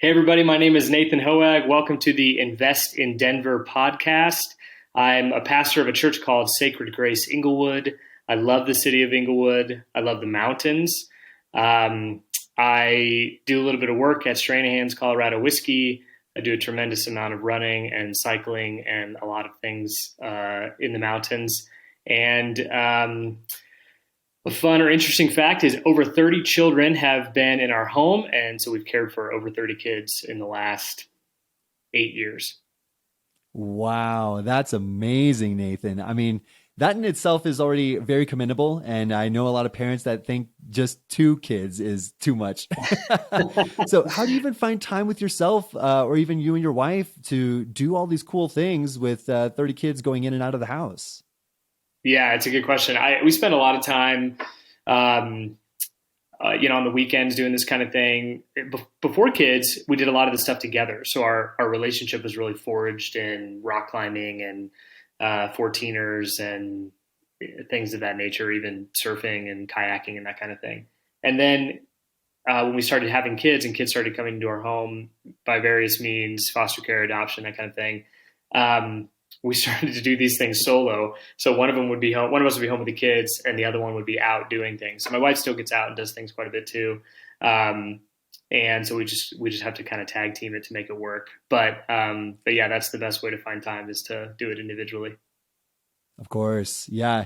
Hey, everybody, my name is Nathan Hoag. Welcome to the Invest in Denver podcast. I'm a pastor of a church called Sacred Grace Englewood. I love the city of Englewood. I love the mountains. Um, I do a little bit of work at Stranahan's Colorado Whiskey. I do a tremendous amount of running and cycling and a lot of things in the mountains. And a fun or interesting fact is over 30 children have been in our home. And so we've cared for over 30 kids in the last 8 years. Wow, that's amazing, Nathan. I mean, that in itself is already very commendable. And I know a lot of parents that think just two kids is too much. So, how do you even find time with yourself or even you and your wife to do all these cool things with 30 kids going in and out of the house? Yeah, it's a good question. We spend a lot of time, um, on the weekends doing this kind of thing. Before kids, we did a lot of this stuff together. So our relationship was really forged in rock climbing and 14ers and things of that nature, even surfing and kayaking and that kind of thing. And then when we started having kids and kids started coming into our home by various means, foster care, adoption, that kind of thing, we started to do these things solo. So one of them would be home, one of us would be home with the kids, and the other one would be out doing things. So my wife still gets out and does things quite a bit too. And so we just have to kind of tag team it to make it work. But yeah, that's the best way to find time is to do it individually. Of course. Yeah.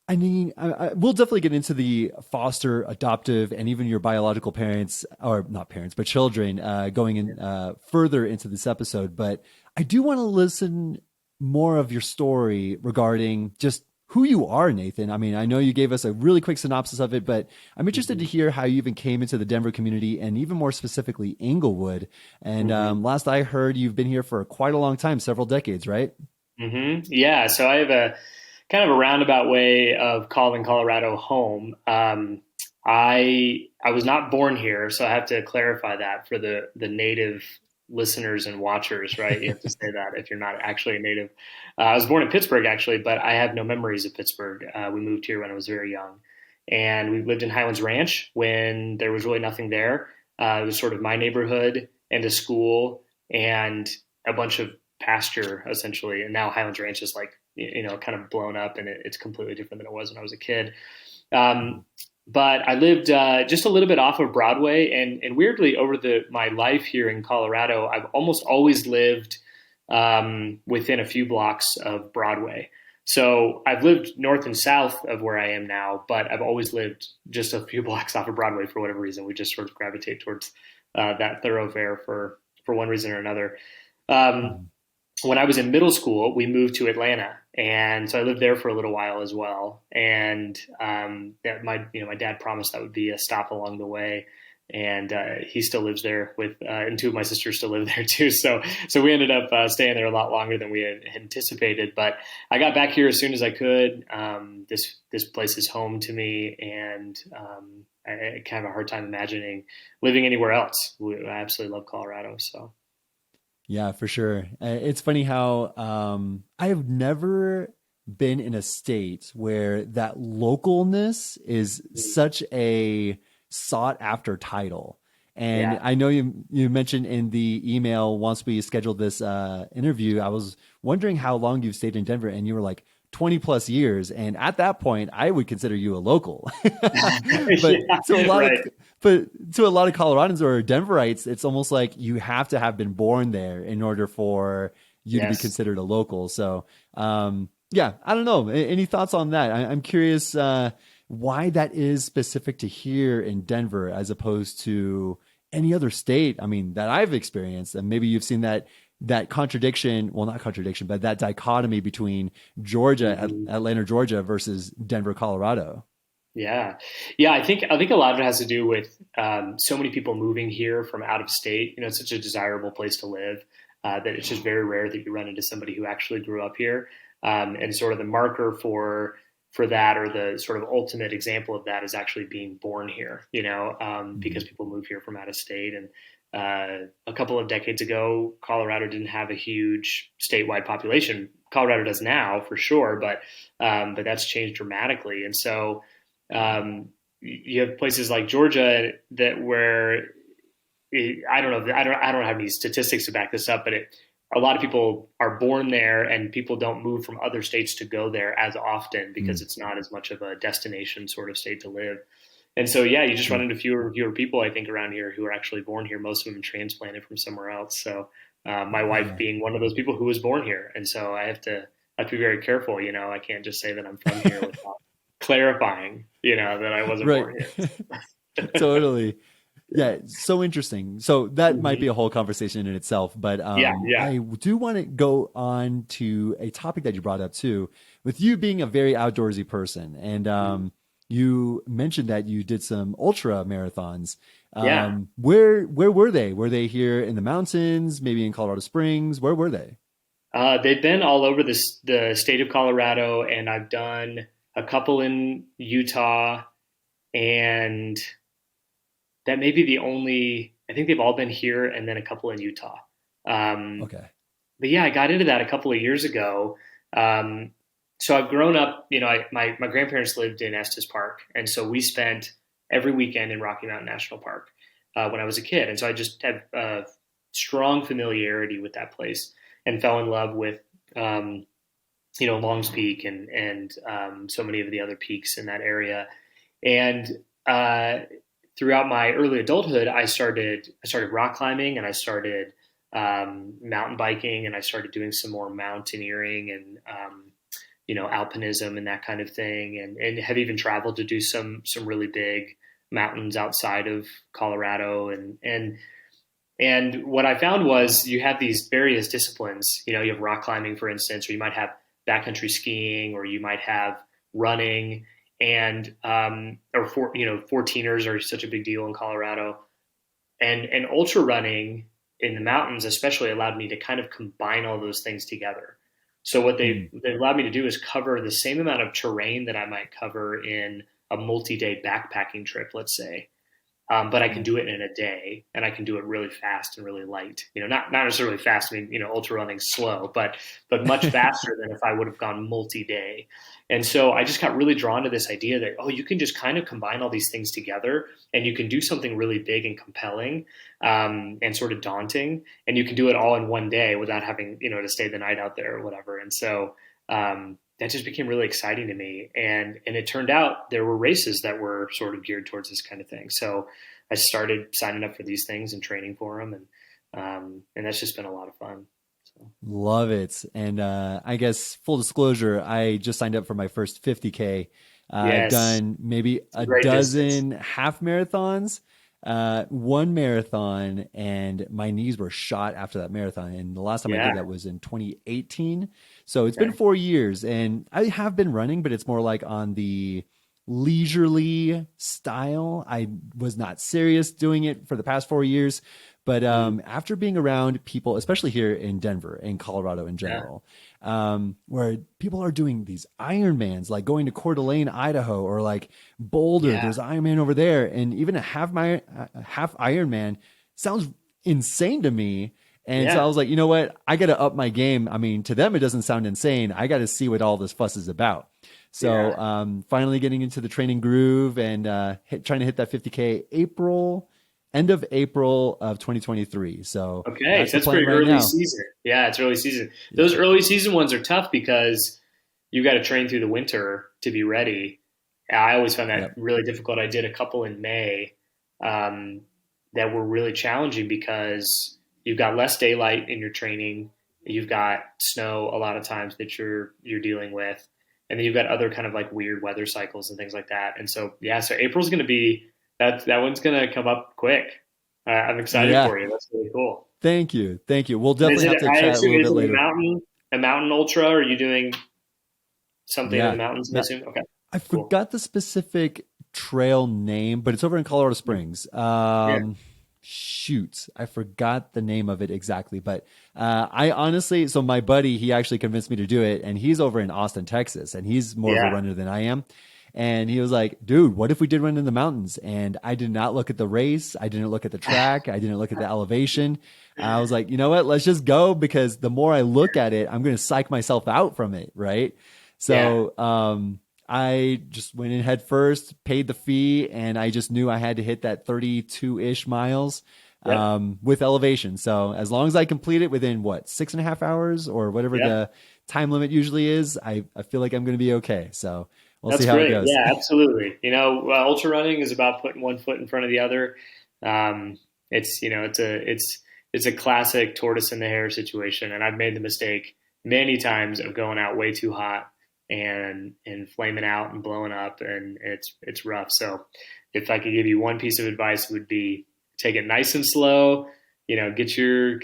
I mean, we'll definitely get into the foster, adoptive, and even your biological parents, or not parents, but children, going in further into this episode. But I do want to listen more of your story regarding just who you are, Nathan. I mean, I know you gave us a really quick synopsis of it, but I'm interested to Mm-hmm. hear how you even came into the Denver community and even more specifically Inglewood. And Mm-hmm. last I heard, you've been here for quite a long time, several decades, right? Yeah, so I have a kind of a roundabout way of calling Colorado home. I was not born here, so I have to clarify that for the native listeners and watchers, right? You have to say that if you're not actually a native. I was born in Pittsburgh, actually, but I have no memories of Pittsburgh. We moved here when I was very young, and we lived in Highlands Ranch when there was really nothing there. It was sort of my neighborhood and a school and a bunch of pasture essentially. And now Highlands Ranch is like, kind of blown up and it's completely different than it was when I was a kid. Um, but I lived just a little bit off of Broadway, and weirdly, over my life here in Colorado, I've almost always lived within a few blocks of Broadway. So I've lived north and south of where I am now, but I've always lived just a few blocks off of Broadway for whatever reason. We just sort of gravitate towards that thoroughfare for one reason or another. Um, Mhm. when I was in middle school, we moved to Atlanta, and so I lived there for a little while as well. And that my dad promised that would be a stop along the way, and he still lives there and two of my sisters still live there too. So we ended up staying there a lot longer than we had anticipated. But I got back here as soon as I could. This place is home to me, and I kind of have a hard time imagining living anywhere else. I absolutely love Colorado. So. Yeah, for sure. It's funny how I have never been in a state where that localness is such a sought after title. And Yeah. I know you mentioned in the email once we scheduled this interview, I was wondering how long you've stayed in Denver, and you were like 20 plus years. And at that point, I would consider you a local. but Yeah, to a lot of right. but to a lot of Coloradans or Denverites, it's almost like you have to have been born there in order for you to be Yes. considered a local. So, yeah, I don't know. Any thoughts on that? I'm curious why that is specific to here in Denver as opposed to any other state. I mean, that I've experienced, and maybe you've seen that contradiction. Well, not contradiction, but that dichotomy between Georgia, Mhm. Atlanta, Georgia versus Denver, Colorado. Yeah. Yeah. I think a lot of it has to do with so many people moving here from out of state. It's such a desirable place to live that it's just very rare that you run into somebody who actually grew up here. And sort of the marker for that, or the sort of ultimate example of that, is actually being born here. Because Mhm. people move here from out of state. And a couple of decades ago, Colorado didn't have a huge statewide population. Colorado does now, for sure, but that's changed dramatically. And so you have places like Georgia that where I don't know. I don't have any statistics to back this up, but a lot of people are born there, and people don't move from other states to go there as often because Mm, it's not as much of a destination sort of state to live. And so, yeah, you just run yeah. into fewer and fewer people, I think, around here who are actually born here. Most of them transplanted from somewhere else. So, my wife Yeah. being one of those people who was born here, and so I have to be very careful. I can't just say that I'm from here without clarifying, that I wasn't Right. born here. Totally. Yeah, so interesting. So that might be Mhm. a whole conversation in itself, but Yeah, yeah, I do want to go on to a topic that you brought up too, with you being a very outdoorsy person, and Mhm. you mentioned that you did some ultra marathons. Yeah. Where were they? Were they here in the mountains? Maybe in Colorado Springs? Where were they? They've been all over the state of Colorado, and I've done a couple in Utah, and that may be the only. I think they've all been here, and then a couple in Utah. Um, Okay. but yeah, I got into that a couple of years ago. Um, so I've grown up. My grandparents lived in Estes Park, and so we spent every weekend in Rocky Mountain National Park when I was a kid, and so I just had a strong familiarity with that place and fell in love with um, Long's Peak and so many of the other peaks in that area. And uh, throughout my early adulthood, I started rock climbing, and I started mountain biking, and I started doing some more mountaineering and alpinism and that kind of thing, and have even traveled to do some really big mountains outside of Colorado, and what I found was you have these various disciplines. You have rock climbing, for instance, or you might have backcountry skiing, or you might have running, and or 14ers are such a big deal in Colorado, and ultra running in the mountains especially allowed me to kind of combine all those things together. So what Mm, they allowed me to do is cover the same amount of terrain that I might cover in a multi-day backpacking trip, let's say, but I can mm. do it in a day, and I can do it really fast and really light. Not necessarily fast. I mean, ultra running slow, but much faster than if I would have gone multi-day. And so I just got really drawn to this idea that you can just kind of combine all these things together, and you can do something really big and compelling, and sort of daunting, and you can do it all in one day without having to stay the night out there or whatever. And so that just became really exciting to me, and it turned out there were races that were sort of geared towards this kind of thing. So I started signing up for these things and training for them, and that's just been a lot of fun. So Love it. And I guess full disclosure, I just signed up for my first 50K. I've yes, done maybe it's a a great distance. dozen half marathons, one marathon, and my knees were shot after that marathon. And the last time I did Yeah. that was in 2018. So it's been Okay. 4 years, and I have been running, but it's more like on the leisurely style. I was not serious doing it for the past 4 years. But Mm, after being around people, especially here in Denver and Colorado in yeah. general, where people are doing these Ironmans, like going to Coeur d'Alene, Idaho, or like Boulder, Yeah. there's Ironman over there, and even a half Ironman sounds insane to me. And so I Yeah. was like, you know what? I got to up my game. I mean, to them, it doesn't sound insane. I got to see what all this fuss is about. So Yeah. finally getting into the training groove and trying to hit that 50K end of April of 2023. So Okay. that's So the that's plan pretty right early now. season. Yeah, it's early season. Yeah. Those early season ones are tough because you got to train through the winter to be ready. I always found that Yep. really difficult. I did a couple in May um, that were really challenging because you've got less daylight in your training. You've got snow a lot of times that you're dealing with, and then you've got other kind of like weird weather cycles and things like that. And so yeah, so April's going to be that one's going to come up quick. I'm excited Yeah. for you. That's really cool. Thank you. Thank you. We'll And is definitely it? have to I chat a assume little is bit it later. a mountain ultra? Or are you doing something in the Yeah. mountains? I Now, assume. Okay, I cool. forgot the specific trail name, but it's over in Colorado Springs. Yeah, Shoot, I forgot the name of it exactly, but I honestly, so my buddy, he actually convinced me to do it, and he's over in Austin, Texas, and he's more of a yeah, runner than I am. And he was like, dude, what if we did run in the mountains? And I did not look at the race. I didn't look at the track. I didn't look at the elevation. I was like, you know what? Let's just go because the more I look at it, I'm going to psych myself out from it. Right. yeah. So, I just went in head first, paid the fee, and I just knew I had to hit that 32-ish miles. Yep. with elevation. So as long as I complete it within what, 6.5 hours or whatever Yep. the time limit usually is, I feel like I'm going to be okay. So we'll see That's how it great. goes. Yeah, absolutely. Ultra running is about putting one foot in front of the other. It's it's a classic tortoise in the hare situation, and I've made the mistake many times of going out way too hot and flaming out and blowing up, and it's rough. So, if I could give you one piece of advice, it would be take it nice and slow. Get your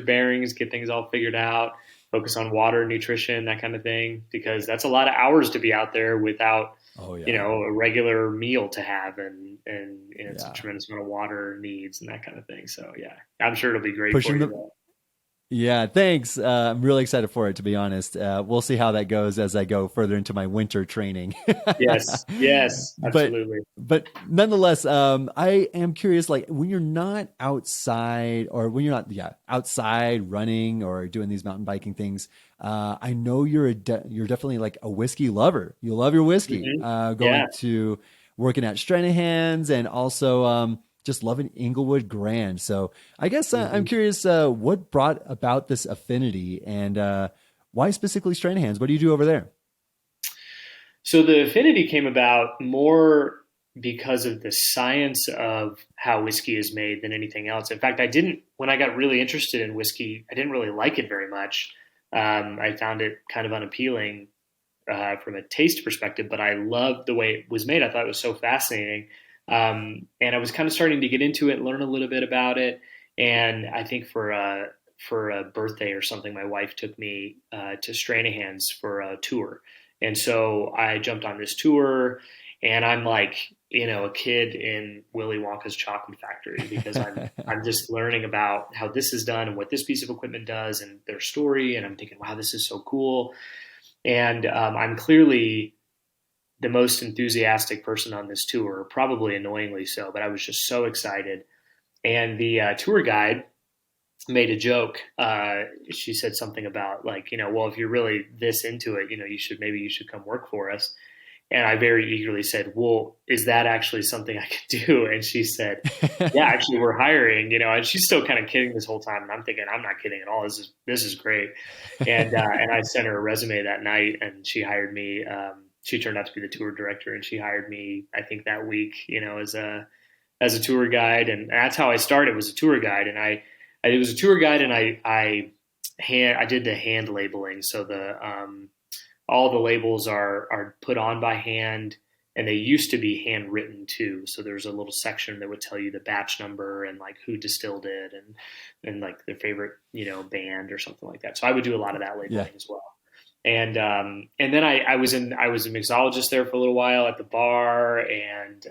bearings, get things all figured out, focus on water, nutrition, that kind of thing, because that's a lot of hours to be out there without, Oh yeah. a regular meal to have, and it's a Yeah. tremendous amount of water needs and that kind of thing. So yeah, I'm sure it'll be great for Pushing you the though. Yeah, thanks. I'm really excited for it, to be honest. We'll see how that goes as I go further into my winter training. Yes, yes, but absolutely. but nonetheless, I am curious, like when you're not outside or when you're not, yeah, outside running or doing these mountain biking things, I know you're definitely like a whiskey lover. You love your whiskey. Hmm. Yeah. Going to working at Stranahan's and also just loving Inglewood Grand. So I guess I'm Hmm. curious what brought about this affinity and why specifically Stranahan's? What do you do over there? So the affinity came about more because of the science of how whiskey is made than anything else. In fact, when I got really interested in whiskey, I didn't really like it very much. I found it kind of unappealing from a taste perspective, but I loved the way it was made. I thought it was so fascinating. And I was kind of starting to get into it and learn a little bit about it. And I think for a birthday or something, my wife took me to Stranahan's for a tour. And so I jumped on this tour, and I'm like, a kid in Willy Wonka's chocolate factory because I'm just learning about how this is done and what this piece of equipment does and their story. And I'm thinking, wow, this is so cool. And I'm clearly the most enthusiastic person on this tour, probably annoyingly so, but I was just so excited. And the tour guide made a joke. She said something about like, well, if you're really this into it, you should come work for us. And I very eagerly said, well, is that actually something I could do? And she said, yeah, actually we're hiring, and she's still kind of kidding this whole time. And I'm thinking, I'm not kidding at all. This is great. And I sent her a resume that night and she hired me. She turned out to be the tour director and she hired me, I think that week, as a tour guide. And that's how I started, was a tour guide. And I was a tour guide and I did the hand labeling. So all the labels are put on by hand, and they used to be handwritten too. So there's a little section that would tell you the batch number and like who distilled it and like their favorite band or something like that. So I would do a lot of that Yeah. labeling as well. And then I was a mixologist there for a little while at the bar, and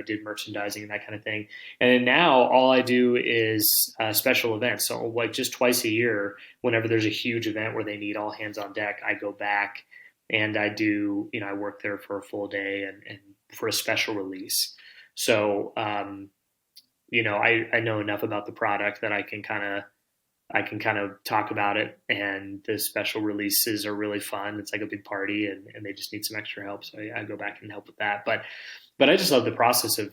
did merchandising and that kind of thing. And then now all I do is special events. So like just twice a year, whenever there's a huge event where they need all hands on deck, I go back and I do I work there for a full day and for a special release. So I know enough about the product that I can kind of talk about it, and the special releases are really fun. It's like a big party, and they just need some extra help. So I go back and help with that. But I just love the process of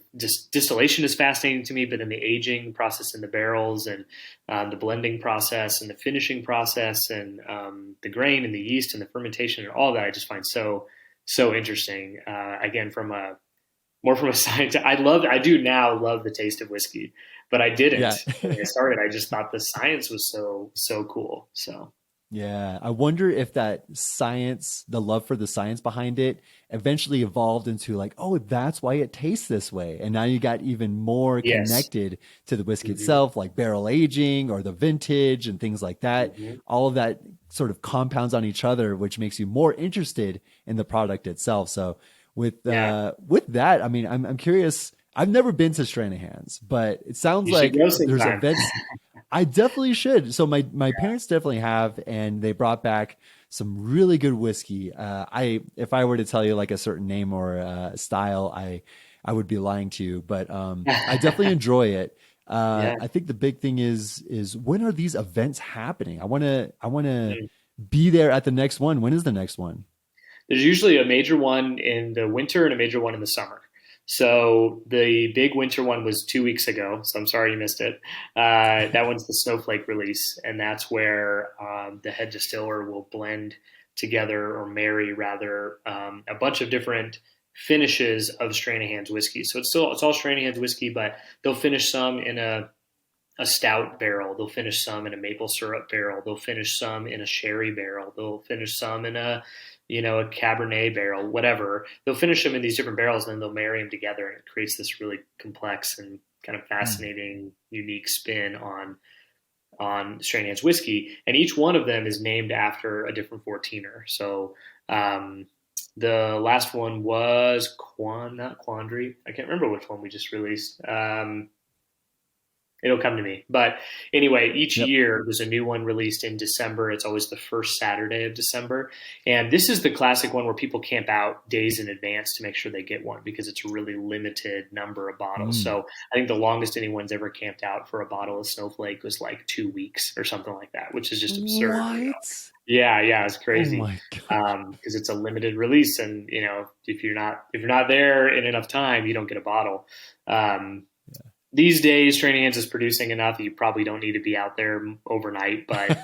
distillation is fascinating to me. But then the aging process in the barrels, and the blending process, and the finishing process, and the grain and the yeast and the fermentation and all that, I just find so interesting. Again, from a science, I do now love the taste of whiskey, but I didn't Yeah. when I started. I just thought the science was so cool. So Yeah, I wonder if that science, the love for the science behind it, eventually evolved into like, oh, that's why it tastes this way. And now you got even more yes. connected to the whiskey Hmm. itself, like barrel aging or the vintage and things like that. Hmm. All of that sort of compounds on each other, which makes you more interested in the product itself. So Yeah, with that, I mean, I'm curious. I've never been to Stranahan's, but it sounds you should like go there's sometime. events. I definitely should. So my parents definitely have, and they brought back some really good whiskey. If I were to tell you like a certain name or style, I would be lying to you. But I definitely enjoy it. Yeah. I think the big thing is when are these events happening? I wanna be there at the next one. When is the next one? There's usually a major one in the winter and a major one in the summer. So the big winter one was 2 weeks ago. So I'm sorry you missed it. That one's the snowflake release, and that's where the head distiller will blend together or marry rather a bunch of different finishes of Stranahan's whiskey. So it's all Stranahan's whiskey, but they'll finish some in a stout barrel. They'll finish some in a maple syrup barrel. They'll finish some in a sherry barrel. They'll finish some in a Cabernet barrel, whatever. They'll finish them in these different barrels and then they'll marry them together and it creates this really complex and kind of Mm. fascinating, unique spin on Stranahan's whiskey. And each one of them is named after a different 14er. So, the last one was not Quandary. I can't remember which one we just released. It'll come to me. But anyway, each Yep. year there's a new one released in December. It's always the first Saturday of December. And this is the classic one where people camp out days in advance to make sure they get one because it's a really limited number of bottles. Mm. So I think the longest anyone's ever camped out for a bottle of Snowflake was like 2 weeks or something like that, which is just absurd. What? Yeah, it's Oh crazy my God. because it's a limited release, and if you're not there in enough time, you don't get a bottle. Um, these days, Stranahan's is producing enough that you probably don't need to be out there overnight, but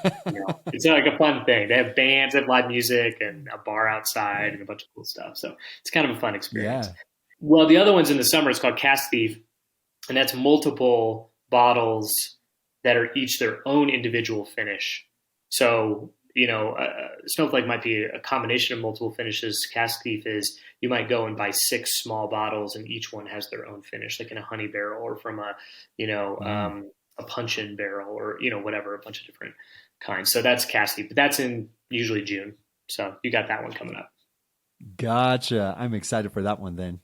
it's like a fun thing. They have bands, they have live music, and a bar outside, Yeah. and a bunch of cool stuff. So it's kind of a fun experience. Yeah. Well, the other one's in the summer. It's called Cask Thief, and that's multiple bottles that are each their own individual finish. So, Snowflake might be a combination of multiple finishes. Cask Thief is you might go and buy six small bottles, and each one has their own finish, like in a honey barrel or from Mm. a puncheon barrel or whatever, a bunch of different kinds. So that's Cask Thief, but that's in usually June. So you got that one coming up. Gotcha. I'm excited for that one then.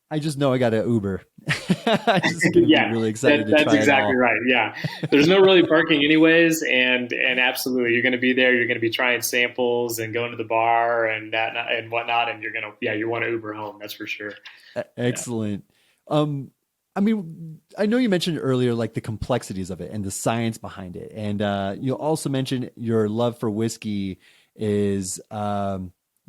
I just know I got an Uber. I'm just gonna be Yeah, really excited to that's try it exactly all. right. Yeah, there's no really parking anyways, and absolutely, you're going to be there. You're going to be trying samples and going to the bar and that and whatnot, and you want to Uber home. That's for sure. Yeah. Excellent. Um, I mean, I know you mentioned earlier like the complexities of it and the science behind it, and you also mentioned your love for whiskey is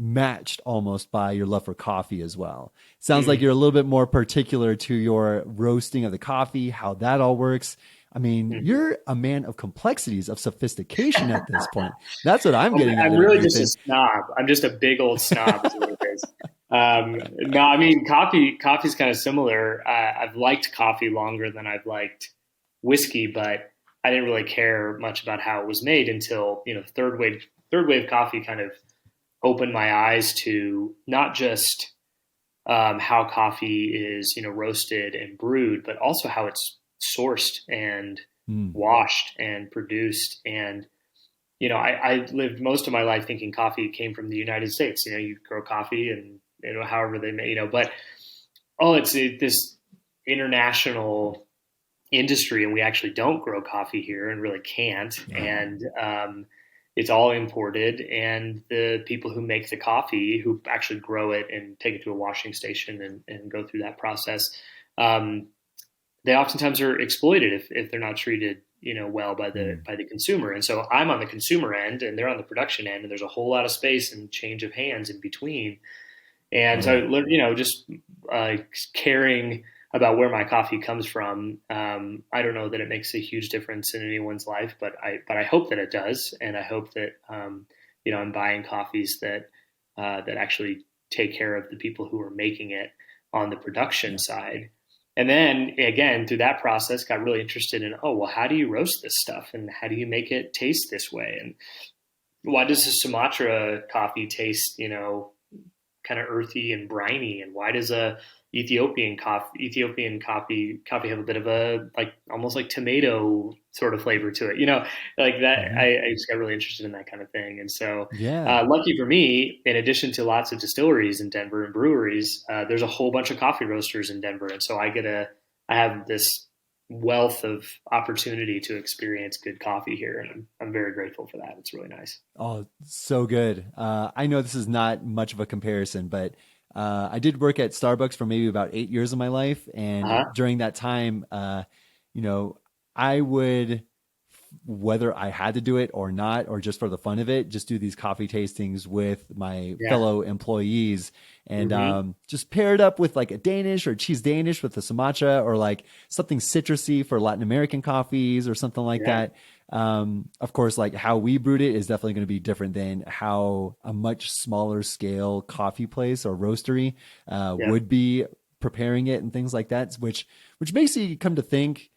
matched almost by your love for coffee as well. Sounds like Mhm. you're a little bit more particular to your roasting of the coffee, how that all works. I mean, Mhm. you're a man of complexities, of sophistication at this point. That's what I'm getting out I'm of it, really just a Nathan. snob. I'm just a big old snob, is what it is. No, I mean Coffee's kind of similar. I've liked coffee longer than I've liked whiskey, but I didn't really care much about how it was made until third wave coffee kind of opened my eyes to not just how coffee is roasted and brewed, but also how it's sourced and Hmm. washed and produced. And I lived most of my life thinking coffee came from the United States. You grow coffee and however they make but this international industry, and we actually don't grow coffee here and really can't. Yeah. And it's all imported. And the people who make the coffee, who actually grow it and take it to a washing station and go through that process, um, they oftentimes are exploited if they're not treated well by the Hmm. consumer. And so I'm on the consumer end and they're on the production end, and there's a whole lot of space and change of hands in between. And so, Yeah. just caring about where my coffee comes from, I don't know that it makes a huge difference in anyone's life, but I hope that it does, and I hope that I'm buying coffees that actually take care of the people who are making it on the production Yeah. side. And then again, through that process, got really interested in, oh well, how do you roast this stuff, and how do you make it taste this way, and why does the Sumatra coffee taste, kind of earthy and briny, and why does a Ethiopian coffee have a bit of a like almost like tomato sort of flavor to it, like that. Hmm. I just got really interested in that kind of thing, and so Yeah. lucky for me, in addition to lots of distilleries in Denver and breweries, there's a whole bunch of coffee roasters in Denver, and so I have this wealth of opportunity to experience good coffee here, and I'm very grateful for that. It's really nice. Oh, so good. I know this is not much of a comparison, but I did work at Starbucks for maybe about 8 years of my life, and Uh-huh. during that time, you know, I would whether I had to do it or not, or just for the fun of it, just do these coffee tastings with my Yeah. fellow employees and Hmm. just pair it up with like a Danish or cheese Danish with a Sumatra or like something citrusy for Latin American coffees or something like Yeah. that. Of course, like how we brewed it is definitely going to be different than how a much smaller scale coffee place or roastery Yeah. would be preparing it and things like that, which makes you come to think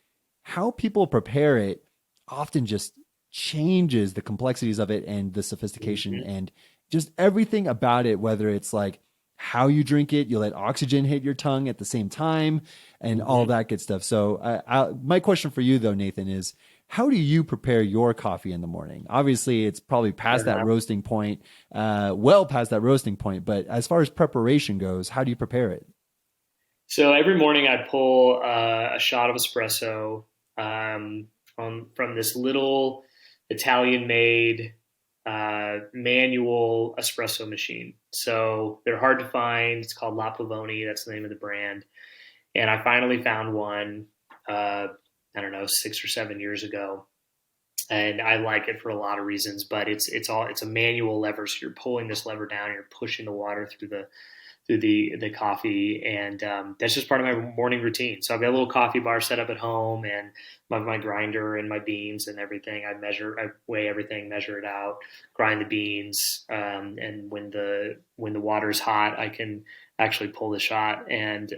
how people prepare it often just changes the complexities of it and the sophistication Hmm. and just everything about it, whether it's like how you drink it, you let oxygen hit your tongue at the same time and all Hmm. that good stuff. So my question for you though, Nathan, is how do you prepare your coffee in the morning? Obviously it's probably past that Uh-huh. roasting point, well past that roasting point, but as far as preparation goes, how do you prepare it? So every morning I pull a shot of espresso from this little Italian-made manual espresso machine. So they're hard to find. It's called La Pavoni. That's the name of the brand. And I finally found one. I don't know, 6 or 7 years ago, and I like it for a lot of reasons. But it's a manual lever, so you're pulling this lever down, and you're pushing the water through the coffee, and that's just part of my morning routine. So I've got a little coffee bar set up at home, and my grinder and my beans and everything. I weigh everything, measure it out, grind the beans, and when the water's hot, I can actually pull the shot, and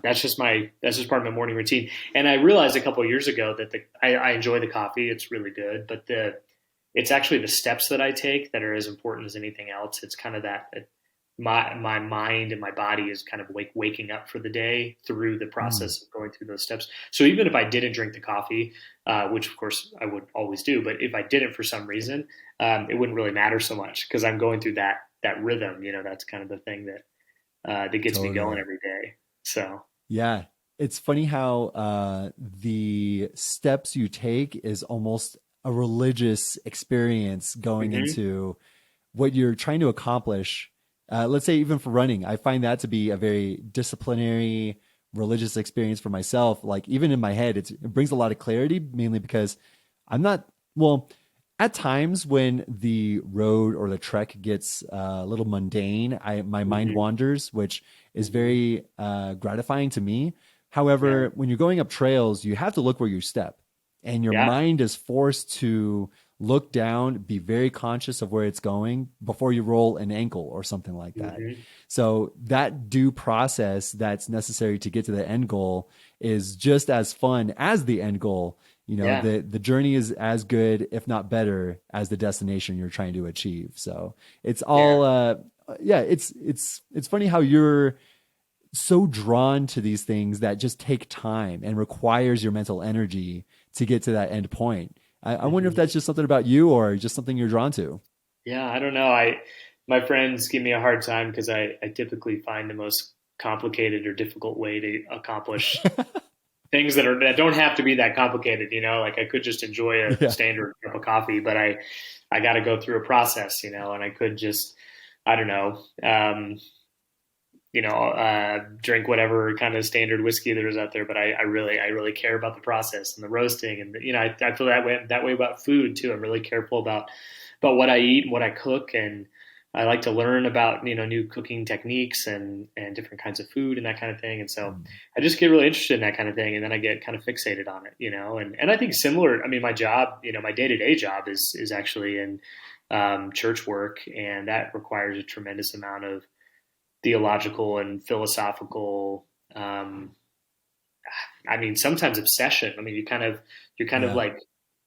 that's just part of my morning routine. And I realized a couple of years ago that I enjoy the coffee; it's really good, but it's actually the steps that I take that are as important as anything else. It's kind of that my mind and my body is kind of waking up for the day through the Mm, process of going through those steps. So even if I didn't drink the coffee, which of course I would always do, but if I didn't for some reason, it wouldn't really matter so much because I'm going through that rhythm. That's kind of the thing that gets me going totally. every day. So. Yeah. It's funny how the steps you take is almost a religious experience going Hmm. into what you're trying to accomplish. Let's say, even for running, I find that to be a very disciplinary, religious experience for myself. Like, even in my head, it brings a lot of clarity, mainly because I'm not, well, at times when the road or the trek gets a little mundane, my mind Hmm. wanders, which is Hmm. very gratifying to me. Yeah. However, when you're going up trails, you have to look where you step, and your Yeah. mind is forced to look down, be very conscious of where it's going before you roll an ankle or something like that. Hmm. So that due process that's necessary to get to the end goal is just as fun as the end goal. Yeah. The journey is as good, if not better, as the destination you're trying to achieve. So it's Yeah. all yeah, it's funny how you're so drawn to these things that just take time and requires your mental energy to get to that end point. I wonder if Hmm. that's just something about you or just something you're drawn to. Yeah, I don't know. My friends give me a hard time because I typically find the most complicated or difficult way to accomplish things that don't have to be that complicated. Like I could just enjoy a Yeah. standard cup of coffee, but I got to go through a process. And I could just I don't know. Drink whatever kind of standard whiskey there is out there. But I really care about the process and the roasting, and I feel that way about food too. I'm really careful about what I eat and what I cook, and I like to learn about new cooking techniques and different kinds of food and that kind of thing. And so Mm. I just get really interested in that kind of thing, and then I get kind of fixated on it. And I think similar. I mean, my job, my day-to-day job is actually in church work, and that requires a tremendous amount of theological and philosophical. Um, I mean, sometimes obsession. I mean, you're kind of Yeah. like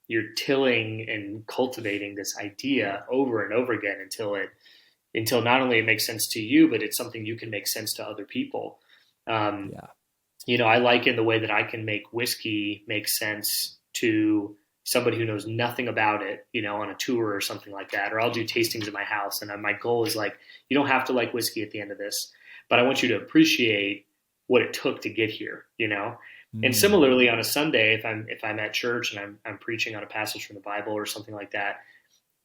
you're tilling and cultivating this idea over and over again until not only it makes sense to you, but it's something you can make sense to other people. Um, Yeah. I like in the way that I can make whiskey make sense to somebody who knows nothing about it, on a tour or something like that. Or I'll do tastings at my house, and my goal is like, you don't have to like whiskey at the end of this, but I want you to appreciate what it took to get here. And Mm. similarly, on a Sunday, if I'm at church and I'm preaching on a passage from the Bible or something like that,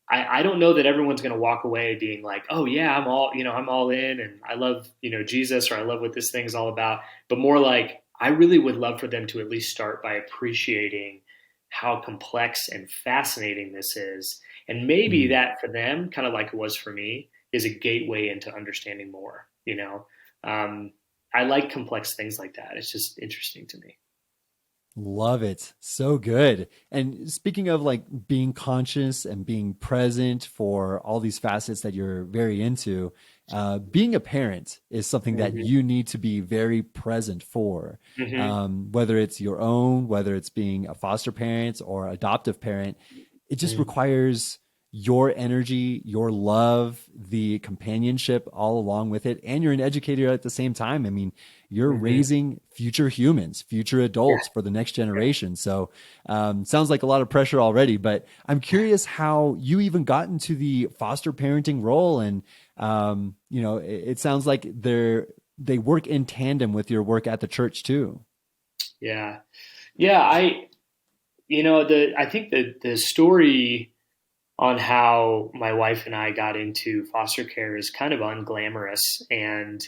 I don't know that everyone's going to walk away being like, oh yeah, I'm all in, and I love Jesus, or I love what this thing is all about. But more like, I really would love for them to at least start by appreciating how complex and fascinating this is. And maybe Mm. that for them, kind of like it was for me, is a gateway into understanding more, you know? I like complex things like that. It's just interesting to me. Love it. So good. And speaking of like being conscious and being present for all these facets that you're very into, being a parent is something that Hmm. you need to be very present for. Hmm. Whether it's your own, whether it's being a foster parent or adoptive parent, it just Hmm. requires your energy, your love, the companionship all along with it. And you're an educator at the same time. I mean, you're Hmm. raising future humans, future Yeah. adults for the next generation. So, sounds like a lot of pressure already, but I'm curious how you even got into the foster parenting role. And, it sounds like they work in tandem with your work at the church too. Yeah. Yeah. I think the story on how my wife and I got into foster care is kind of unglamorous, and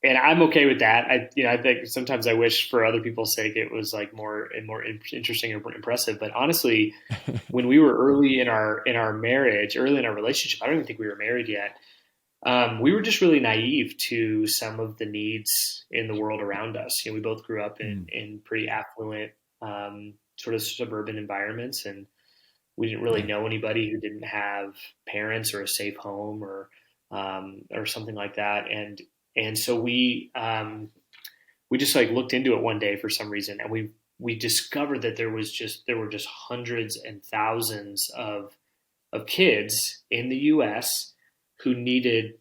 I'm okay with that. I think sometimes I wish for other people's sake it was like more interesting or impressive. But honestly, when we were early in our marriage, early in our relationship, I don't even think we were married yet. We were just really naive to some of the needs in the world around us. We both grew up in Mm, in pretty affluent, sort of suburban environments, and we didn't really yeah. know anybody who didn't have parents or a safe home or something like that. And so we just like looked into it one day for some reason, and we discovered that there were just hundreds and thousands of kids in the U.S. who needed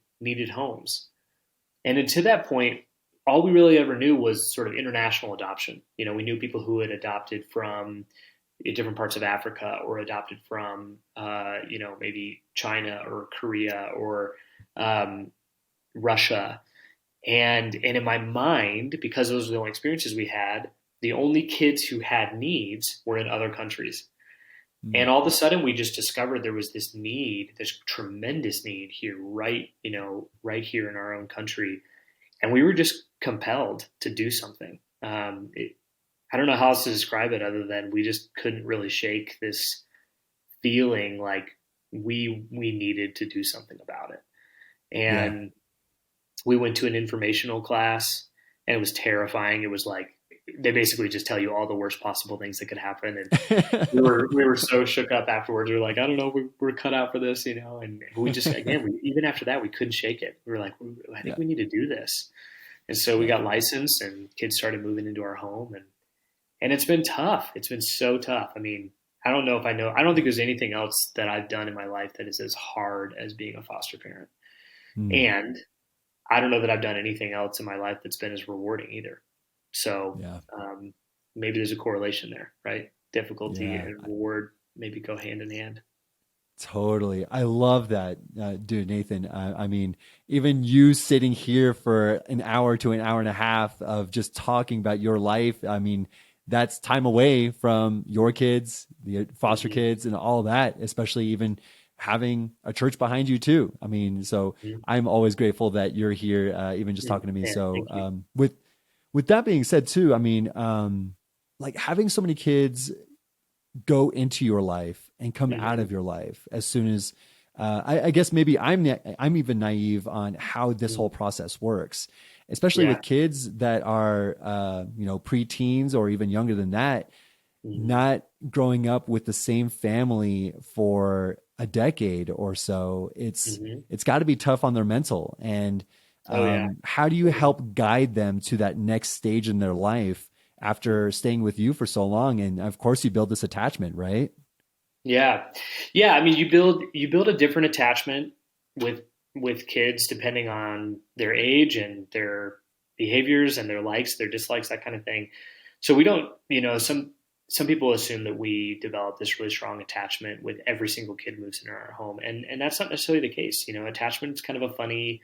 homes. And to that point, all we really ever knew was sort of international adoption. We knew people who had adopted from different parts of Africa or adopted from, maybe China or Korea or um, Russia. And in my mind, because those were the only experiences we had, the only kids who had needs were in other countries. Mm, And all of a sudden, we just discovered there was this tremendous need here, right here in our own country, and we were just compelled to do something. I don't know how else to describe it other than we just couldn't really shake this feeling like we needed to do something about it. yeah. And we went to an informational class, and it was terrifying. It was like they basically just tell you all the worst possible things that could happen, and we were so shook up afterwards. We were like, I don't know, we're cut out for this, and we just again, even after that, we couldn't shake it. We were like, I think Yeah. we need to do this, and so we Yeah. got licensed, and kids started moving into our home, and it's been tough. It's been so tough. I mean, I don't know if I know. I don't think there's anything else that I've done in my life that is as hard as being a foster parent, Mm, and I don't know that I've done anything else in my life that's been as rewarding either. So yeah. maybe there's a correlation there, right? Difficulty Yeah. and reward maybe go hand in hand. Totally. I love that, dude, Nathan. I mean, even you sitting here for an hour to an hour and a half of just talking about your life. I mean, that's time away from your kids, the foster Mm-hmm. kids, and all that, especially even having a church behind you, too. I mean, so Mm-hmm. I'm always grateful that you're here, even just talking to me. Yeah, So, thank you. with that being said, too, I mean, like having so many kids go into your life and come out Mm-hmm. of your life as soon as I guess maybe I'm even naive on how this whole process works, especially Yeah. with kids that are preteens or even younger than that, Mm-hmm. not growing up with the same family for a decade or so. Mm-hmm. It's got to be tough on their mental. And Oh yeah. how do you Totally. help guide them to that next stage in their life after staying with you for so long? And of course, you build this attachment, right? Yeah. Yeah. I mean, you build a different attachment with with kids depending on their age and their behaviors and their likes, their dislikes, that kind of thing. So we don't, some people assume that we develop this really strong attachment with every single kid moves into our home, and that's not necessarily the case. Attachment is kind of a funny,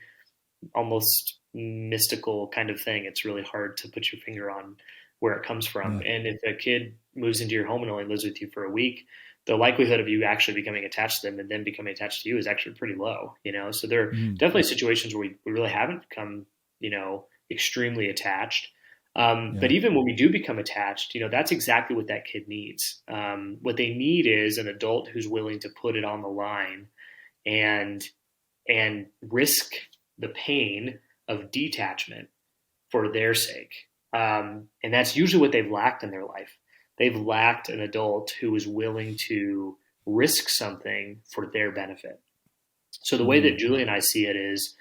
almost mystical kind of thing. It's really hard to put your finger on where it comes from. Yeah. And if a kid moves into your home and only lives with you for a week, the likelihood of you actually becoming attached to them and then becoming attached to you is actually pretty low. So there are Mm. definitely situations where we really haven't become, extremely attached. But Yeah. even when we do become attached, that's exactly what that kid needs. What they need is an adult who's willing to put it on the line and risk the pain of detachment for their sake. And that's usually what they've lacked in their life. They've lacked an adult who is willing to risk something for their benefit. So the way Mm. that Julie and I see it is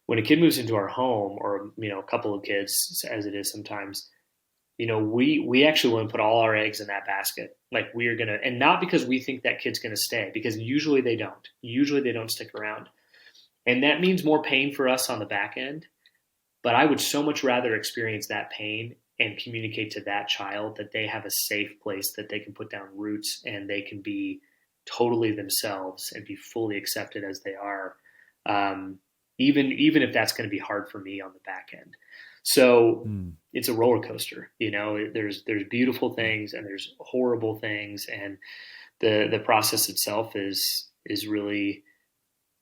when a kid moves into our home, or a couple of kids, as it is sometimes, we actually want to put all our eggs in that basket. Like we are gonna, and not because we think that kid's gonna stay, because usually they don't. Usually they don't stick around, and that means more pain for us on the back end. But I would so much rather experience that pain and communicate to that child that they have a safe place that they can put down roots and they can be totally themselves and be fully accepted as they are, um, even if that's going to be hard for me on the back end. So Mm. it's a roller coaster. There's beautiful things and there's horrible things, and the process itself is really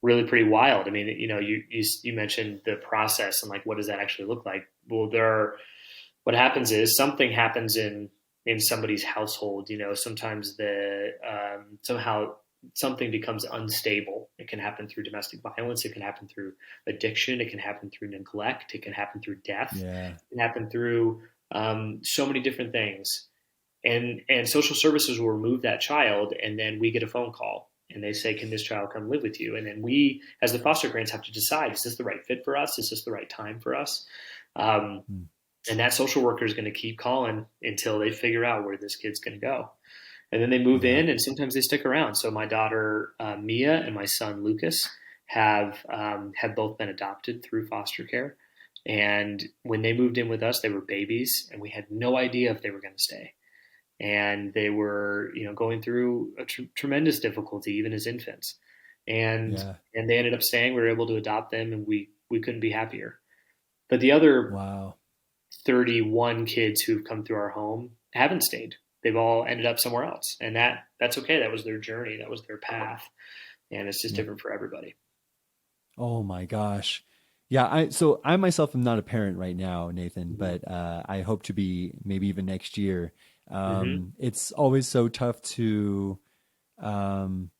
pretty wild. I mean, you mentioned the process and like what does that actually look like? Well, what happens is something happens in somebody's household. Sometimes somehow something becomes unstable. It can happen through domestic violence. It can happen through addiction. It can happen through neglect. It can happen through death. Yeah. It can happen through so many different things. And social services will remove that child, and then we get a phone call and they say, can this child come live with you? And then we, as the foster parents, have to decide, is this the right fit for us? Is this the right time for us? Um, Mm. and that social worker is going to keep calling until they figure out where this kid's going to go. And then they move Yeah. in, and sometimes they stick around. So my daughter Mia and my son Lucas have both been adopted through foster care. And when they moved in with us, they were babies, and we had no idea if they were going to stay. And they were, going through a tremendous difficulty even as infants. And Yeah. and they ended up staying. We were able to adopt them, and we couldn't be happier. But the other Wow. 31 kids who've come through our home haven't stayed. They've all ended up somewhere else, and that's okay. That was their journey. That was their path, and it's just Yeah. different for everybody. Oh my gosh. Yeah, I myself am not a parent right now, Nathan, Mm-hmm. but I hope to be maybe even next year. Mm-hmm. It's always so tough to um,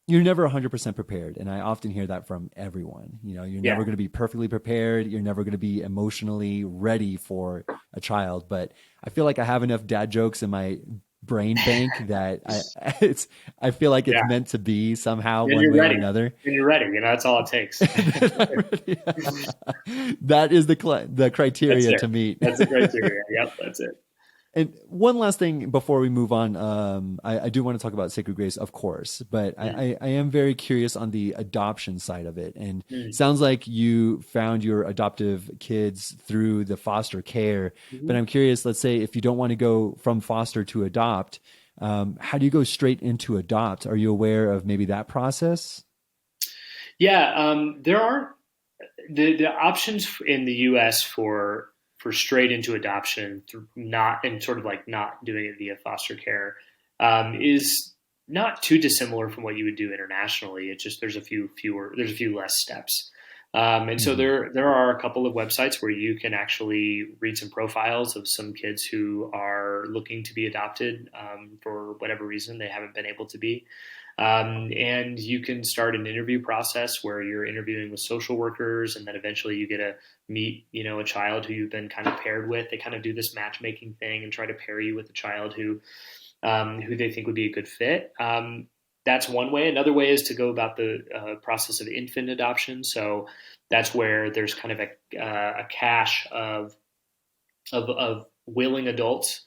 you're never 100% prepared, and I often hear that from everyone. You're Yeah. never going to be perfectly prepared. You're never going to be emotionally ready for a child, but I feel like I have enough dad jokes in my brain bank that it's I feel like it's Yeah. meant to be somehow Then one you're way or ready. another. Then you're ready. That's all it takes. That is the That's criteria it. to meet. That's the criteria. Yep. That's it. And one last thing before we move on, I do want to talk about Sacred Grace, of course, but Mm. I am very curious on the adoption side of it. And Mm. sounds like you found your adoptive kids through the foster care. But Mhm. I'm curious, let's say if you don't want to go from foster to adopt, how do you go straight into adopt? Are you aware of maybe that process? Yeah, there aren't the options in the U.S. for straight into adoption, not and sort of like not doing it via foster care, is not too dissimilar from what you would do internationally. It's just there's a few less steps. And so Hmm. there are a couple of websites where you can actually read some profiles of some kids who are looking to be adopted for whatever reason they haven't been able to be. And you can start an interview process where you're interviewing with social workers, and then eventually you get to meet, a child who you've been kind of paired with. They kind of do this matchmaking thing and try to pair you with a child who they think would be a good fit. That's one way. Another way is to go about the process of infant adoption. So that's where there's kind of a cache of willing adults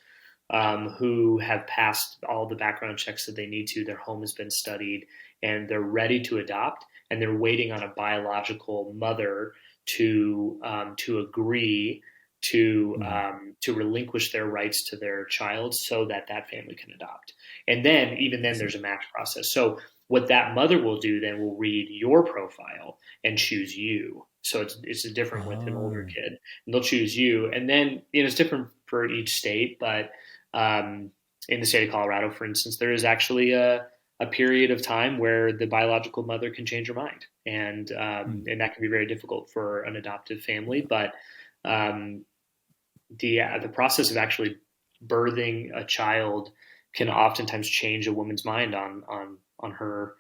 who have passed all the background checks that they need to. Their home has been studied, and they're ready to adopt. And they're waiting on a biological mother to agree Hmm. to relinquish their rights to their child so that that family can adopt. And then even I then, see. there's a match process. So what that mother will do then will read your profile and choose you. So it's different with an older Oh. kid, and they'll choose you. And then it's different for each state, but in the state of Colorado, for instance, there is actually a period of time where the biological mother can change her mind, Hmm. and that can be very difficult for an adoptive family. But um, the process of actually birthing a child can oftentimes change a woman's mind on her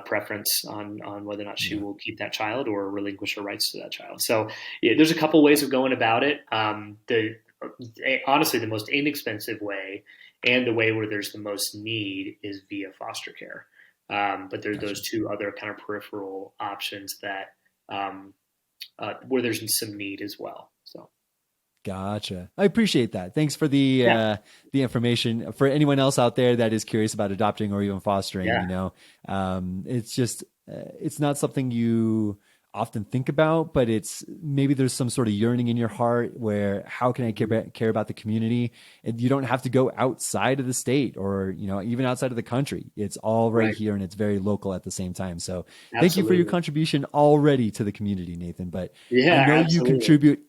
preference on whether or not she Yeah. will keep that child or relinquish her rights to that child. So yeah, there's a couple ways of going about it. The honestly, the most inexpensive way and the way where there's the most need is via foster care. But there's Gotcha. those two other kind of peripheral options that where there's some need as well. So Gotcha. I appreciate that. Thanks for yeah, the information. For anyone else out there that is curious about adopting or even fostering, yeah, it's just it's not something you often think about, but it's maybe there's some sort of yearning in your heart where how can I care about the community? And you don't have to go outside of the state or even outside of the country. It's all right right, here and it's very local at the same time. So thank you for your absolutely, contribution already to the community, Nathan. But I yeah, know you absolutely. contribute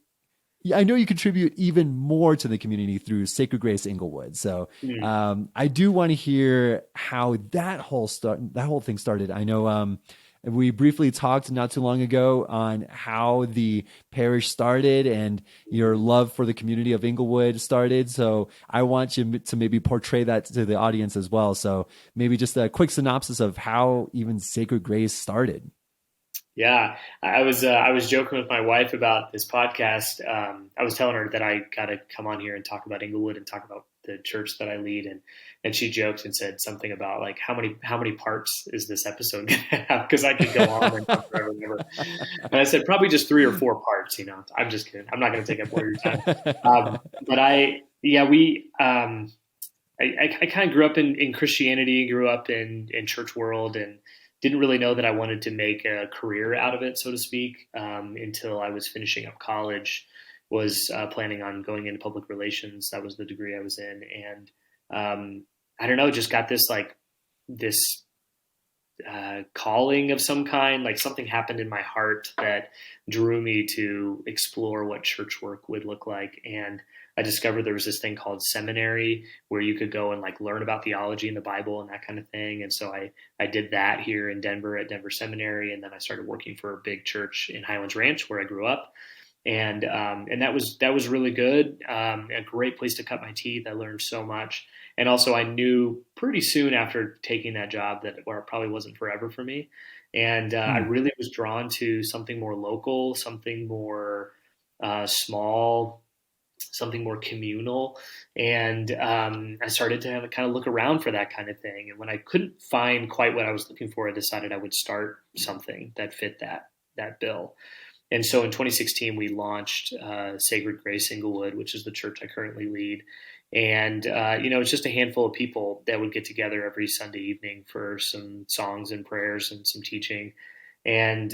yeah, I know you contribute even more to the community through Sacred Grace Englewood. So Mm. I do want to hear how that whole thing started. I know we briefly talked not too long ago on how the parish started and your love for the community of Englewood started. So I want you to maybe portray that to the audience as well. So maybe just a quick synopsis of how even Sacred Grace started. Yeah, I was joking with my wife about this podcast. I was telling her that I got to come on here and talk about Inglewood and talk about the church that I lead, and she joked and said something about like how many parts is this episode going to have? Because I could go on and on forever and ever. And I said probably just 3 or 4 parts. I'm just kidding. I'm not going to take up more of your time. But yeah, I kind of grew up in Christianity, grew up in church world, and didn't really know that I wanted to make a career out of it, so to speak, until I was finishing up college. Was planning on going into public relations. That was the degree I was in, and I don't know, just got this calling of some kind. Like something happened in my heart that drew me to explore what church work would look like. And I discovered there was this thing called seminary where you could go and like learn about theology and the Bible and that kind of thing. And so I did that here in Denver at Denver Seminary. And then I started working for a big church in Highlands Ranch where I grew up. And that was really good. A great place to cut my teeth. I learned so much, and also I knew pretty soon after taking that job that it probably wasn't forever for me. And I Hmm. really was drawn to something more local, something more small, something more communal. And I started to have kind of look around for that kind of thing. And when I couldn't find quite what I was looking for, I decided I would start something that fit that bill. And so in 2016, we launched Sacred Grace Englewood, which is the church I currently lead. And, it's just a handful of people that would get together every Sunday evening for some songs and prayers and some teaching. And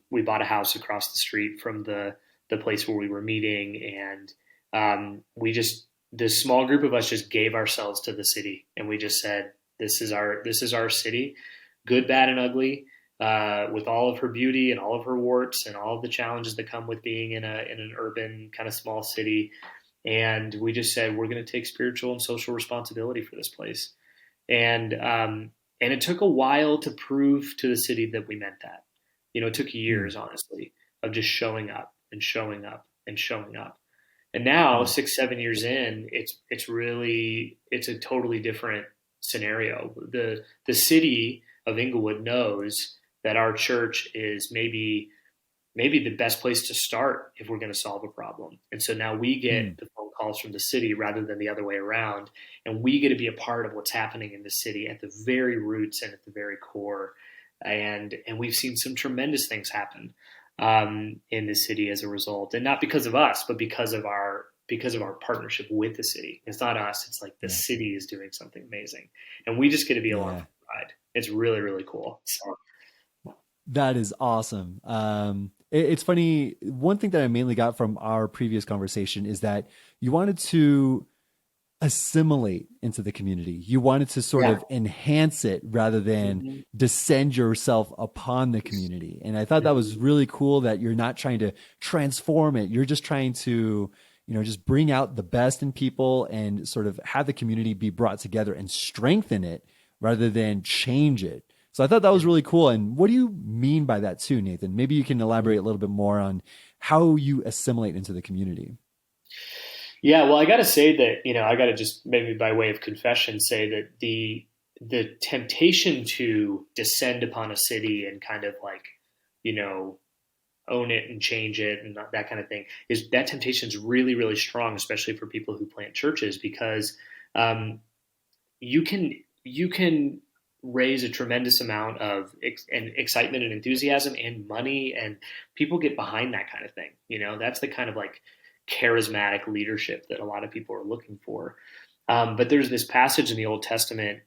we bought a house across the street from the place where we were meeting. And this small group of us just gave ourselves to the city. And we just said, this is our city, good, bad, and ugly, with all of her beauty and all of her warts and all of the challenges that come with being in an urban kind of small city. And we just said we're going to take spiritual and social responsibility for this place. And it took a while to prove to the city that we meant that. It took Hmm. years, honestly, of just showing up and showing up and showing up. And now, Hmm. 6, 7 years in, it's a totally different scenario. The city of Inglewood knows that our church is maybe the best place to start if we're going to solve a problem. And so now we Hmm. get the phone calls from the city rather than the other way around, and we get to be a part of what's happening in the city at the very roots and at the very core. And we've seen some tremendous things happen in the city as a result, and not because of us, but because of our partnership with the city. It's not us; it's like the Yeah. city is doing something amazing, and we just get to be along Yeah. for the ride. It's really really cool. So That is awesome. It's funny. One thing that I mainly got from our previous conversation is that you wanted to assimilate into the community. You wanted to sort yeah. of enhance it rather than Mhm. descend yourself upon the community. And I thought that was Mhm. really cool that you're not trying to transform it. You're just trying to, just bring out the best in people and sort of have the community be brought together and strengthen it rather than change it. So I thought that was really cool. And what do you mean by that too, Nathan? Maybe you can elaborate a little bit more on how you assimilate into the community. Yeah, well, I got to say that, I got to just maybe by way of confession say that the temptation to descend upon a city and kind of like, you know, own it and change it and that kind of thing is that temptation is really, really strong, especially for people who plant churches, because um, you can raise a tremendous amount of and excitement and enthusiasm and money, and people get behind that kind of thing. That's the kind of like charismatic leadership that a lot of people are looking for. But there's this passage in the Old Testament.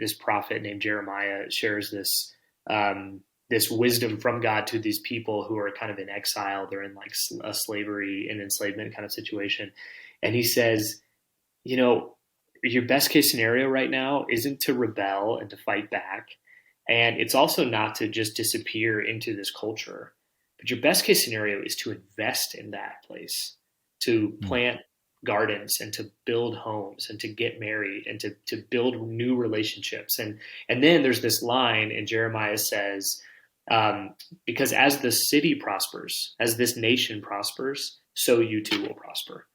This prophet named Jeremiah shares this wisdom from God to these people who are kind of in exile. They're in like a slavery and enslavement kind of situation, and he says, you know, your best case scenario right now isn't to rebel and to fight back. And it's also not to just disappear into this culture. But your best case scenario is to invest in that place, to Mm. plant gardens and to build homes and to get married and to build new relationships. And then there's this line in Jeremiah says, because as the city prospers, as this nation prospers, so you too will prosper.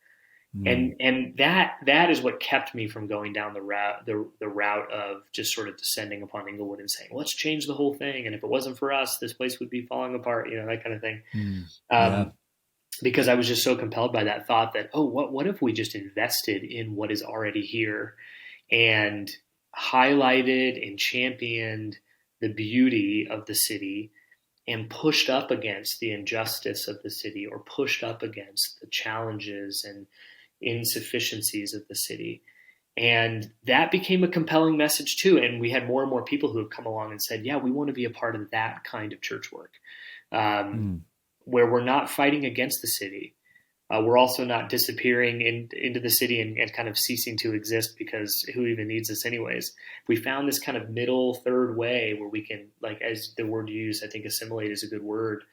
Mm. And that is what kept me from going down the route of just sort of descending upon Englewood and saying, let's change the whole thing, and if it wasn't for us, this place would be falling apart, that kind of thing. Mm. Yeah. um, because I was just so compelled by that thought that, oh, what if we just invested in what is already here and highlighted and championed the beauty of the city and pushed up against the injustice of the city, or pushed up against the challenges and insufficiencies of the city. And that became a compelling message too. And we had more and more people who have come along and said, yeah, we want to be a part of that kind of church work, um, Mm. where we're not fighting against the city. We're also not disappearing into the city and kind of ceasing to exist, because who even needs us anyways? We found this kind of middle third way where we can, like, as the word used, I think assimilate is a good word,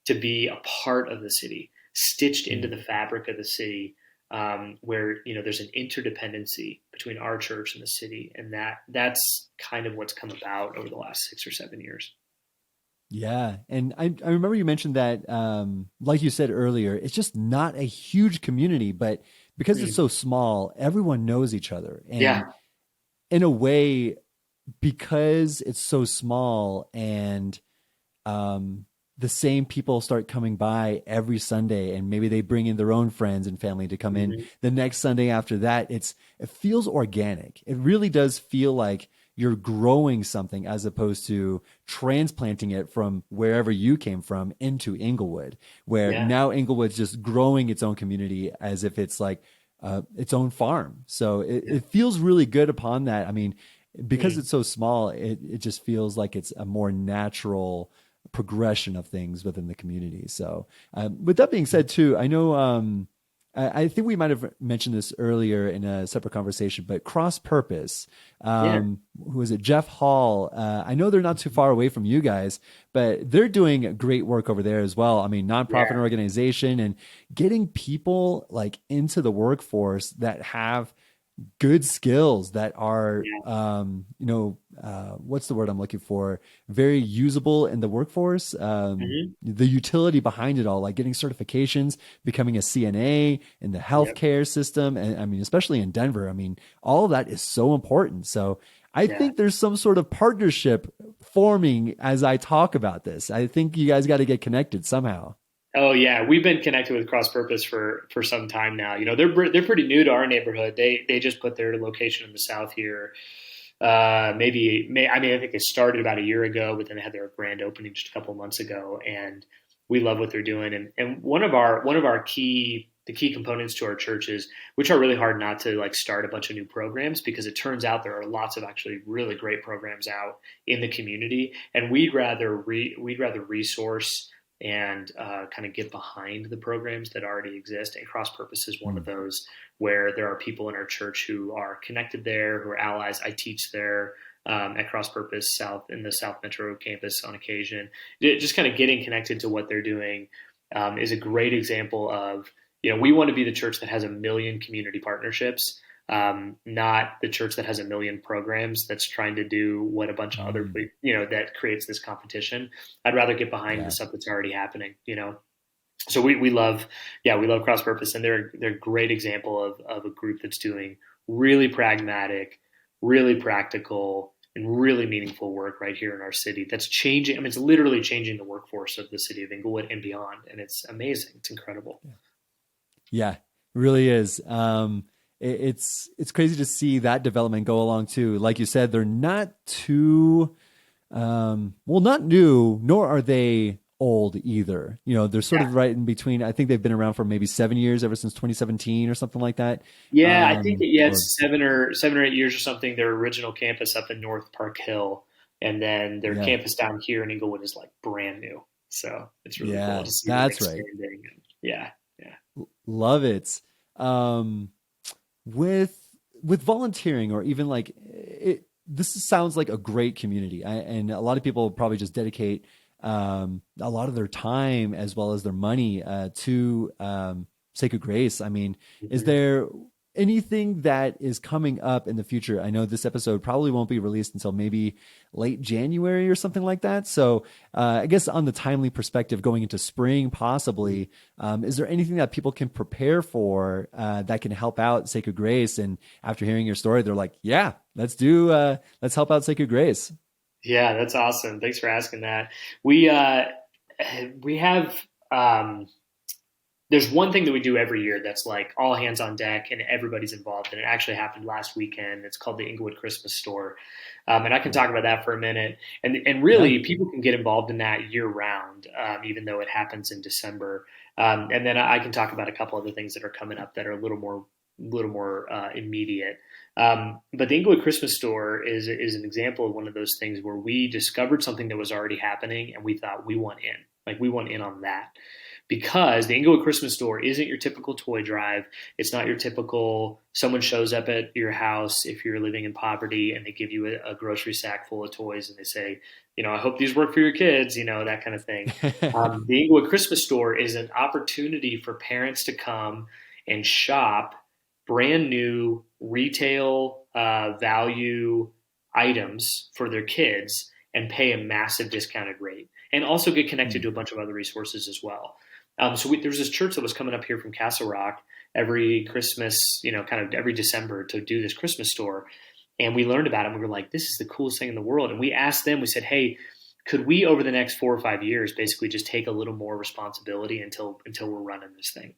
to be a part of the city, stitched into Mm. the fabric of the city, where there's an interdependency between our church and the city, and that's kind of what's come about over the last 6 or 7 years. Yeah. And I remember you mentioned that, like you said earlier, it's just not a huge community, but because it's Mm. so small, everyone knows each other. And Yeah, in a way, because it's so small and the same people start coming by every Sunday, and maybe they bring in their own friends and family to come in mm-hmm. the next Sunday after that, it feels organic. It really does feel like you're growing something as opposed to transplanting it from wherever you came from into Englewood, where Yeah, now Englewood's just growing its own community as if it's like its own farm. So yeah. it feels really good upon that. I mean, because Mm. it's so small, it just feels like it's a more natural progression of things within the community. So, with that being said, too, I know I think we might have mentioned this earlier in a separate conversation, but Cross Purpose, Yeah. who is it, Jeff Hall? I know they're not too far away from you guys, but they're doing great work over there as well. I mean, nonprofit Yeah. organization and getting people like into the workforce that have good skills that are Yeah. what's the word I'm looking for, very usable in the workforce, Mm-hmm. the utility behind it all, like getting certifications, becoming a CNA in the Yep. healthcare system, and I mean especially in Denver, I mean all of that is so important. So I Yeah. think there's some sort of partnership forming as I talk about this. I think you guys got to get connected somehow. Oh yeah, we've been connected with Cross Purpose for some time now. They're pretty new to our neighborhood. They just put their location in the south here. I mean, I think they started about a year ago, but then they had their grand opening just a couple of months ago, and we love what they're doing. And one of our key components to our churches, which are really hard not to like start a bunch of new programs, because it turns out there are lots of actually really great programs out in the community, and we'd rather resource and kind of get behind the programs that already exist. And Cross Purpose is one of Mm. those, where there are people in our church who are connected there, who are allies. I teach there at Cross Purpose South in the South Metro campus on occasion. Just kind of getting connected to what they're doing is a great example of, we want to be the church that has a million community partnerships, not the church that has a million programs that's trying to do what a bunch of other, Mm. that creates this competition. I'd rather get behind the Yeah. stuff that's already happening. So we love, yeah, we love Cross Purpose, and they're a great example of a group that's doing really pragmatic, really practical, and really meaningful work right here in our city. That's changing. I mean, it's literally changing the workforce of the city of Englewood and beyond, and it's amazing. It's incredible. Yeah, it really is. It's crazy to see that development go along too. Like you said, they're not too well, not new, nor are they old either. You know, they're sort Yeah, of right in between. I think they've been around for maybe 7 years, ever since 2017 or something like that. yeah. I think yeah, Or it's 7 or 8 years or something. Their original campus up in North Park Hill, and then their yeah, campus down here in Englewood is like brand new. So it's really cool yeah, to see them that's right. expanding. And yeah, yeah. Love it. Um, with volunteering or even like it, this sounds like a great community. And a lot of people probably just dedicate a lot of their time as well as their money to Sacred Grace. I mean, is Mhm. there anything that is coming up in the future? I know this episode probably won't be released until maybe late January or something like that. So I guess on the timely perspective going into spring, possibly, is there anything that people can prepare for that can help out Sacred Grace? And after hearing your story, they're like, yeah, let's help out Sacred Grace. Yeah, that's awesome. Thanks for asking that. We we have there's one thing that we do every year that's like all hands on deck and everybody's involved, and it actually happened last weekend. It's called the Inglewood Christmas Store, and I can talk about that for a minute. And Yeah. really, people can get involved in that year round, even though it happens in December. And then I can talk about a couple other things that are coming up that are a little more immediate. But the Inglewood Christmas Store is an example of one of those things where we discovered something that was already happening, and we thought we want in, like we want in on that, because the Inglewood Christmas Store isn't your typical toy drive. It's not your typical someone shows up at your house if you're living in poverty and they give you a grocery sack full of toys and they say, I hope these work for your kids, that kind of thing. The Inglewood Christmas Store is an opportunity for parents to come and shop brand new retail value items for their kids and pay a massive discounted rate and also get connected to a bunch of other resources as well. There's this church that was coming up here from Castle Rock every Christmas, kind of every December to do this Christmas store. And we learned about it and we were like, this is the coolest thing in the world. And we asked them, we said, hey, could we over the next 4 or 5 years basically just take a little more responsibility until we're running this thing?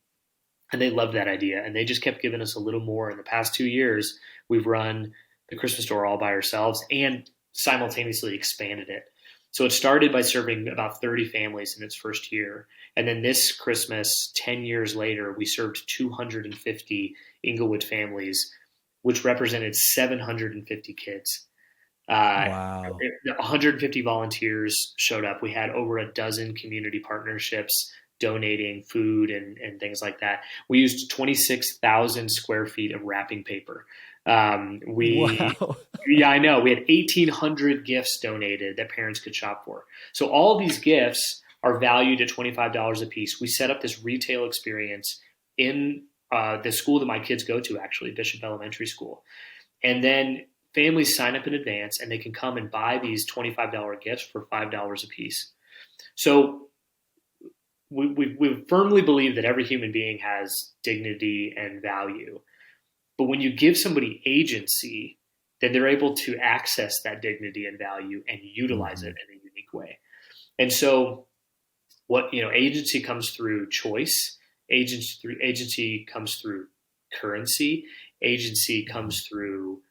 And they loved that idea. And they just kept giving us a little more. In the past 2 years, we've run the Christmas store all by ourselves and simultaneously expanded it. So it started by serving about 30 families in its first year. And then this Christmas, 10 years later, we served 250 Englewood families, which represented 750 kids. Uh, Wow. 150 volunteers showed up. We had over a dozen community partnerships donating food and things like that. We used 26,000 square feet of wrapping paper. We Wow. Yeah, I know. We had 1,800 gifts donated that parents could shop for. So all these gifts are valued at $25 a piece. We set up this retail experience in the school that my kids go to, actually, Bishop Elementary School. And then families sign up in advance and they can come and buy these $25 gifts for $5 a piece. So we firmly believe that every human being has dignity and value. But when you give somebody agency, then they're able to access that dignity and value and utilize it Hmm. in a unique way. And so, agency comes through choice. Agency comes through currency. Agency Hmm. comes through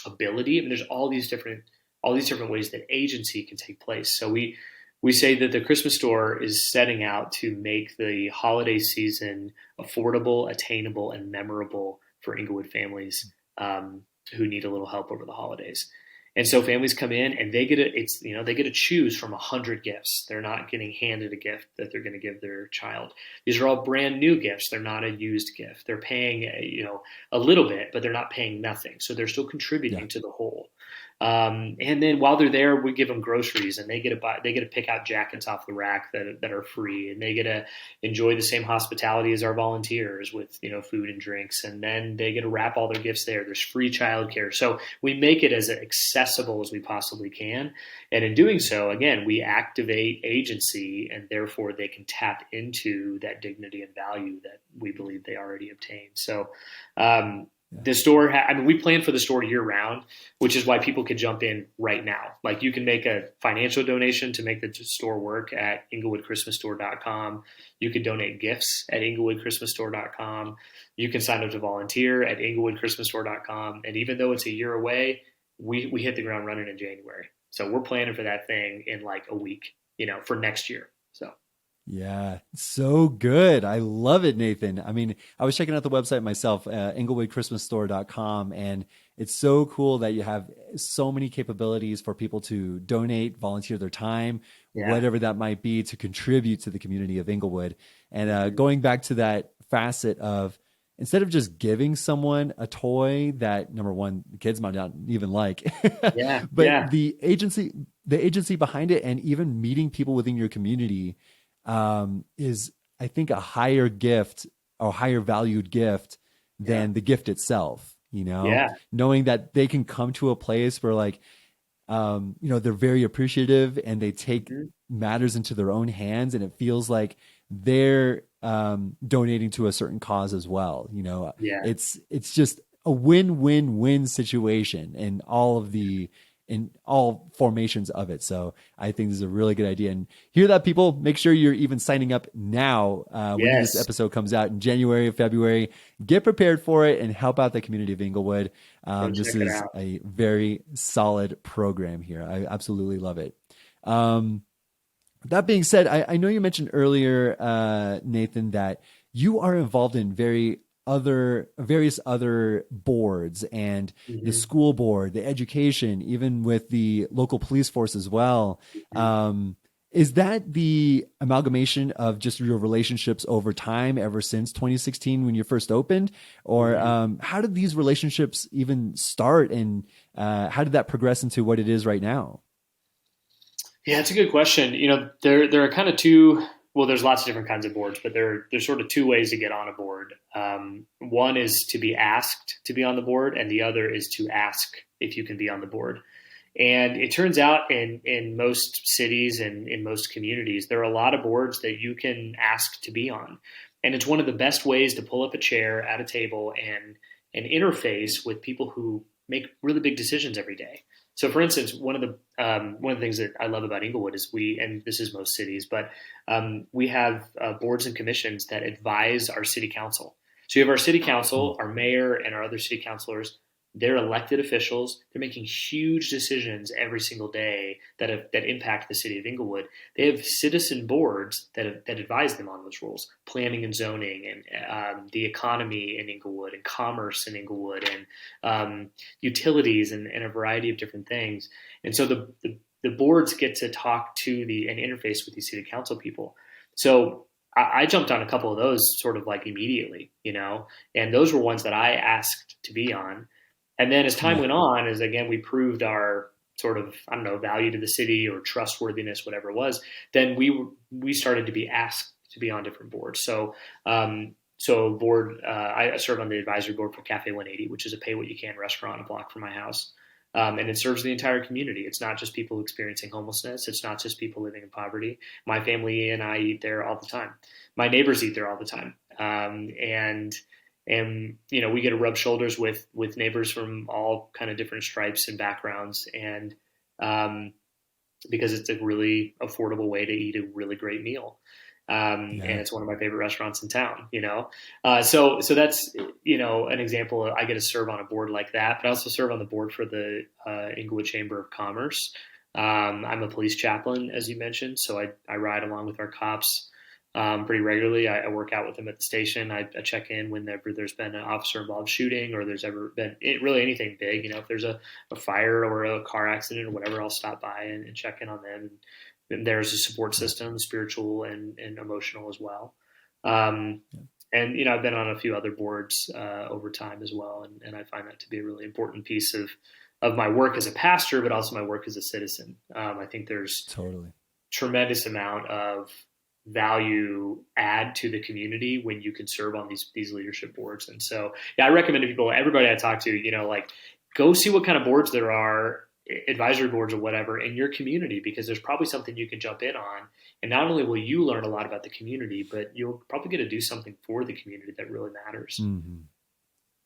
ability. I mean, there's all these different ways that agency can take place. So we say that the Christmas store is setting out to make the holiday season affordable, attainable, and memorable for Inglewood families who need a little help over the holidays. And so families come in and they get to choose from 100 gifts. They're not getting handed a gift that they're going to give their child. These are all brand new gifts. They're not a used gift. They're paying a little bit, but they're not paying nothing. So they're still Yeah. contributing to the whole. And then while they're there, we give them groceries, and they get to buy. They get to pick out jackets off the rack that are free, and they get to enjoy the same hospitality as our volunteers with food and drinks. And then they get to wrap all their gifts there. There's free childcare, so we make it as accessible accessible as we possibly can. And in doing so, again, we activate agency, and therefore they can tap into that dignity and value that we believe they already obtained. So, Yeah. the store, I mean, we plan for the store year round, which is why people can jump in right now. Like, you can make a financial donation to make the store work at inglewoodchristmasstore.com. You can donate gifts at inglewoodchristmasstore.com. You can sign up to volunteer at inglewoodchristmasstore.com. And even though it's a year away, we hit the ground running in January. So we're planning for that thing in like a week, for next year. So Yeah, so good. I love it, Nathan. I mean, I was checking out the website myself, inglewoodchristmasstore.com, and it's so cool that you have so many capabilities for people to donate, volunteer their time, yeah. whatever that might be, to contribute to the community of Englewood. And Mm-hmm. going back to that facet of, instead of just giving someone a toy that, number one, the kids might not even like, Yeah. but Yeah. the agency behind it, and even meeting people within your community, is, I think, a higher gift or higher valued gift Yeah. than the gift itself, Yeah. knowing that they can come to a place where, like, they're very appreciative, and they take Mm-hmm. matters into their own hands, and it feels like they're donating to a certain cause as well. Yeah. It's just a win-win-win situation in all formations of it. So I think this is a really good idea. And hear that, people, make sure you're even signing up now, when this Yes. episode comes out in January or February. Get prepared for it and help out the community of Inglewood. Go This check it is out. a very solid program here. I absolutely love it. Um, that being said, I know you mentioned earlier, Nathan, that you are involved in various other boards, and the Mm-hmm. school board, the education, even with the local police force as well. Mm-hmm. Um, is that the amalgamation of just your relationships over time, ever since 2016 when you first opened? Or Mm-hmm. how did these relationships even start, and how did that progress into what it is right now? Yeah, it's a good question. There are kind of two. Well, there's lots of different kinds of boards, but there's sort of two ways to get on a board. One is to be asked to be on the board, and the other is to ask if you can be on the board. And it turns out in most cities and in most communities, there are a lot of boards that you can ask to be on. And it's one of the best ways to pull up a chair at a table and interface with people who make really big decisions every day. So, for instance, one of the things that I love about Inglewood is and this is most cities, but we have boards and commissions that advise our city council. So you have our city council, our mayor, and our other city councilors. They're elected officials. They're making huge decisions every single day that impact the city of Inglewood. They have citizen boards that advise them on those rules, planning and zoning, and the economy in Inglewood, and commerce in Inglewood, and utilities, and a variety of different things. And so the boards get to talk to and interface with these city council people. So I jumped on a couple of those sort of like immediately, and those were ones that I asked to be on. And then as time Yeah. went on, as again, we proved our sort of, I don't know, value to the city or trustworthiness, whatever it was, then we started to be asked to be on different boards. So board, I serve on the advisory board for Cafe 180, which is a pay what you can restaurant a block from my house. And it serves the entire community. It's not just people experiencing homelessness. It's not just people living in poverty. My family and I eat there all the time. My neighbors eat there all the time. And we get to rub shoulders with neighbors from all kind of different stripes and backgrounds, and because it's a really affordable way to eat a really great meal. And Yeah. it's one of my favorite restaurants in town, so that's, an example. I get to serve on a board like that, but I also serve on the board for the Inglewood Chamber of Commerce. I'm a police chaplain, as you mentioned, so I ride along with our cops pretty regularly. I work out with them at the station. I check in whenever there's been an officer involved shooting, or there's ever been really anything big. If there's a fire or a car accident or whatever, I'll stop by and check in on them. And there's a support Yeah. system, spiritual and emotional as well. Um, Yeah. and I've been on a few other boards over time as well, and I find that to be a really important piece of my work as a pastor, but also my work as a citizen. I think there's Totally. tremendous amount of value add to the community when you can serve on these leadership boards. And so, yeah, I recommend to people, everybody I talk to, like, go see what kind of boards there are advisory boards or whatever in your community, because there's probably something you can jump in on. And not only will you learn a lot about the community, but you'll probably get to do something for the community that really matters. Mm-hmm.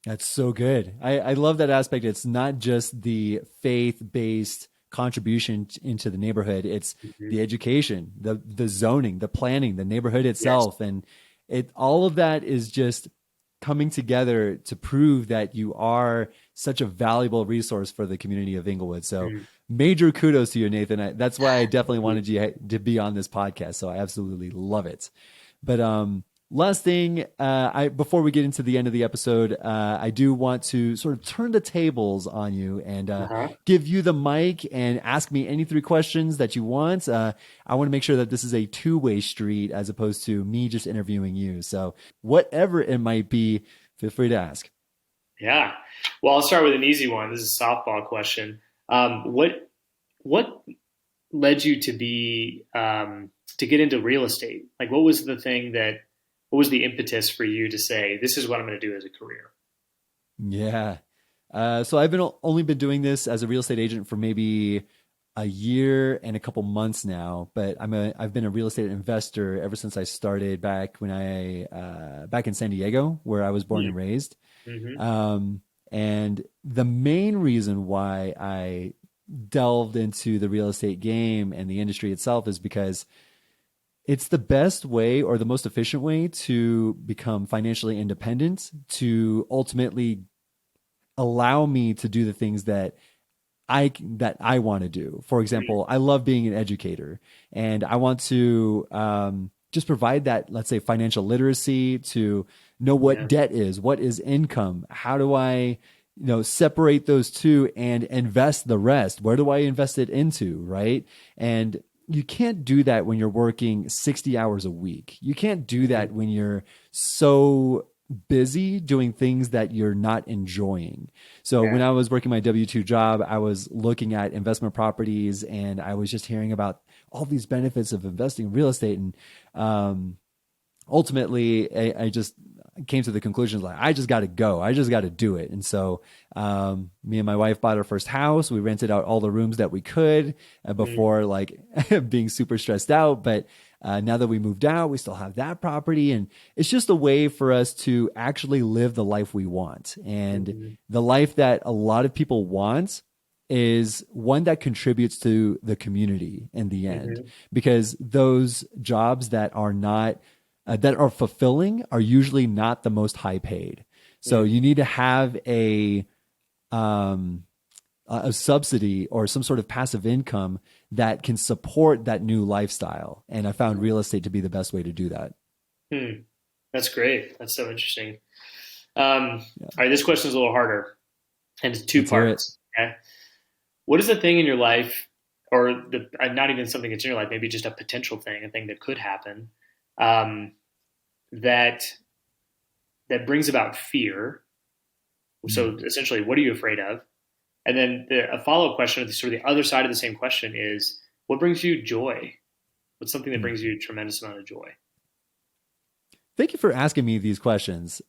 That's so good. I love that aspect. It's not just the faith-based contribution into the neighborhood. It's Mm-hmm. the education, the zoning, the planning, the neighborhood Yes. itself. And it all of that is just coming together to prove that you are such a valuable resource for the community of Inglewood. So Mm. major kudos to you, Nathan. That's why I definitely Thank you. wanted you to be on this podcast. So I absolutely love it. But last thing, I before we get into the end of the episode, I do want to sort of turn the tables on you and Uh-huh. give you the mic and ask me any three questions that you want. I want to make sure that this is a two-way street as opposed to me just interviewing you. So whatever it might be, feel free to ask. Yeah. Well, I'll start with an easy one. This is a softball question. What led you to be to get into real estate? Like, what was the thing that what was the impetus for you to say, this is what I'm going to do as a career? Yeah. So I've only been doing this as a real estate agent for maybe a year and a couple months now, but I've been a real estate investor ever since I started back when back in San Diego, where I was born and raised. Mm-hmm. And the main reason why I delved into the real estate game and the industry itself is because it's the best way or the most efficient way to become financially independent, to ultimately allow me to do the things that I want to do. For example, I love being an educator, and I want to just provide that, let's say, financial literacy, to know what Yeah. debt is, what is income, how do I, separate those two and invest the rest. Where do I invest it into, right? And you can't do that when you're working 60 hours a week. You can't do that when you're so busy doing things that you're not enjoying. So when Yeah. I was working my W-2 job, I was looking at investment properties and I was just hearing about all these benefits of investing in real estate. And ultimately, I just came to the conclusion, like, I just got to go. I just got to do it. And so me and my wife bought our first house. We rented out all the rooms that we could before like being super stressed out. But now that we moved out, we still have that property. And it's just a way for us to actually live the life we want. And Mm-hmm. the life that a lot of people want is one that contributes to the community in the end, Mm-hmm. because those jobs that are not that are fulfilling are usually not the most high paid. So Mm-hmm. you need to have a subsidy or some sort of passive income that can support that new lifestyle. And I found real estate to be the best way to do that. Hmm. That's great. That's so interesting. Yeah. All right, this question is a little harder, and it's two Let's hear it. parts. Okay. What is the thing in your life, or not even something that's in your life, maybe just a potential thing, a thing that could happen, um, that brings about fear? So Mm. essentially, what are you afraid of? And then a follow-up question, sort of the other side of the same question, is what brings you joy? What's something that brings Mm. you a tremendous amount of joy? Thank you for asking me these questions.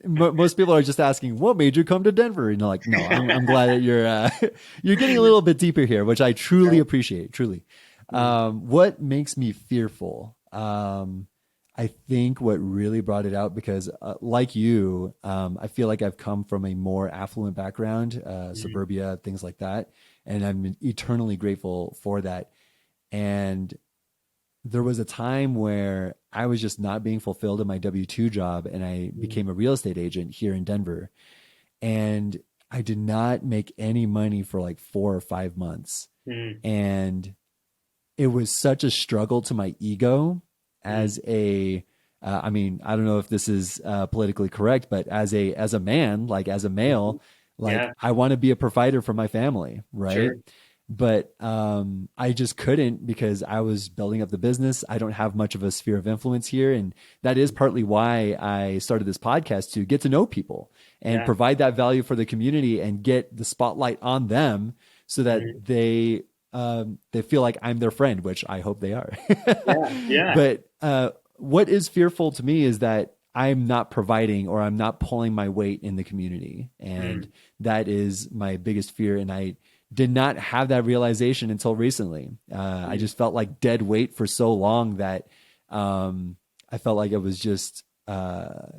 Most people are just asking, "What made you come to Denver?" And you're like, "No, I'm glad that you're you're getting a little bit deeper here, which I truly appreciate. Truly, what makes me fearful? I think what really brought it out, because, like you, I feel like I've come from a more affluent background, Mm-hmm. suburbia, things like that, and I'm eternally grateful for that. And there was a time where I was just not being fulfilled in my W-2 job, and I became a real estate agent here in Denver. And I did not make any money for like 4 or 5 months. Mm-hmm. And it was such a struggle to my ego as I mean, I don't know if this is politically correct, but as a man, like as a Mm-hmm. male, like Yeah, I want to be a provider for my family, right? sure. But I just couldn't, because I was building up the business. I don't have much of a sphere of influence here, and that is partly why I started this podcast, to get to know people and Yeah. provide that value for the community and get the spotlight on them, so that Mm-hmm. they feel like I'm their friend, which I hope they are. Yeah. Yeah. But what is fearful to me is that I'm not providing, or I'm not pulling my weight in the community, and Mm-hmm. that is my biggest fear. And I did not have that realization until recently. I just felt like dead weight for so long that I felt like it was just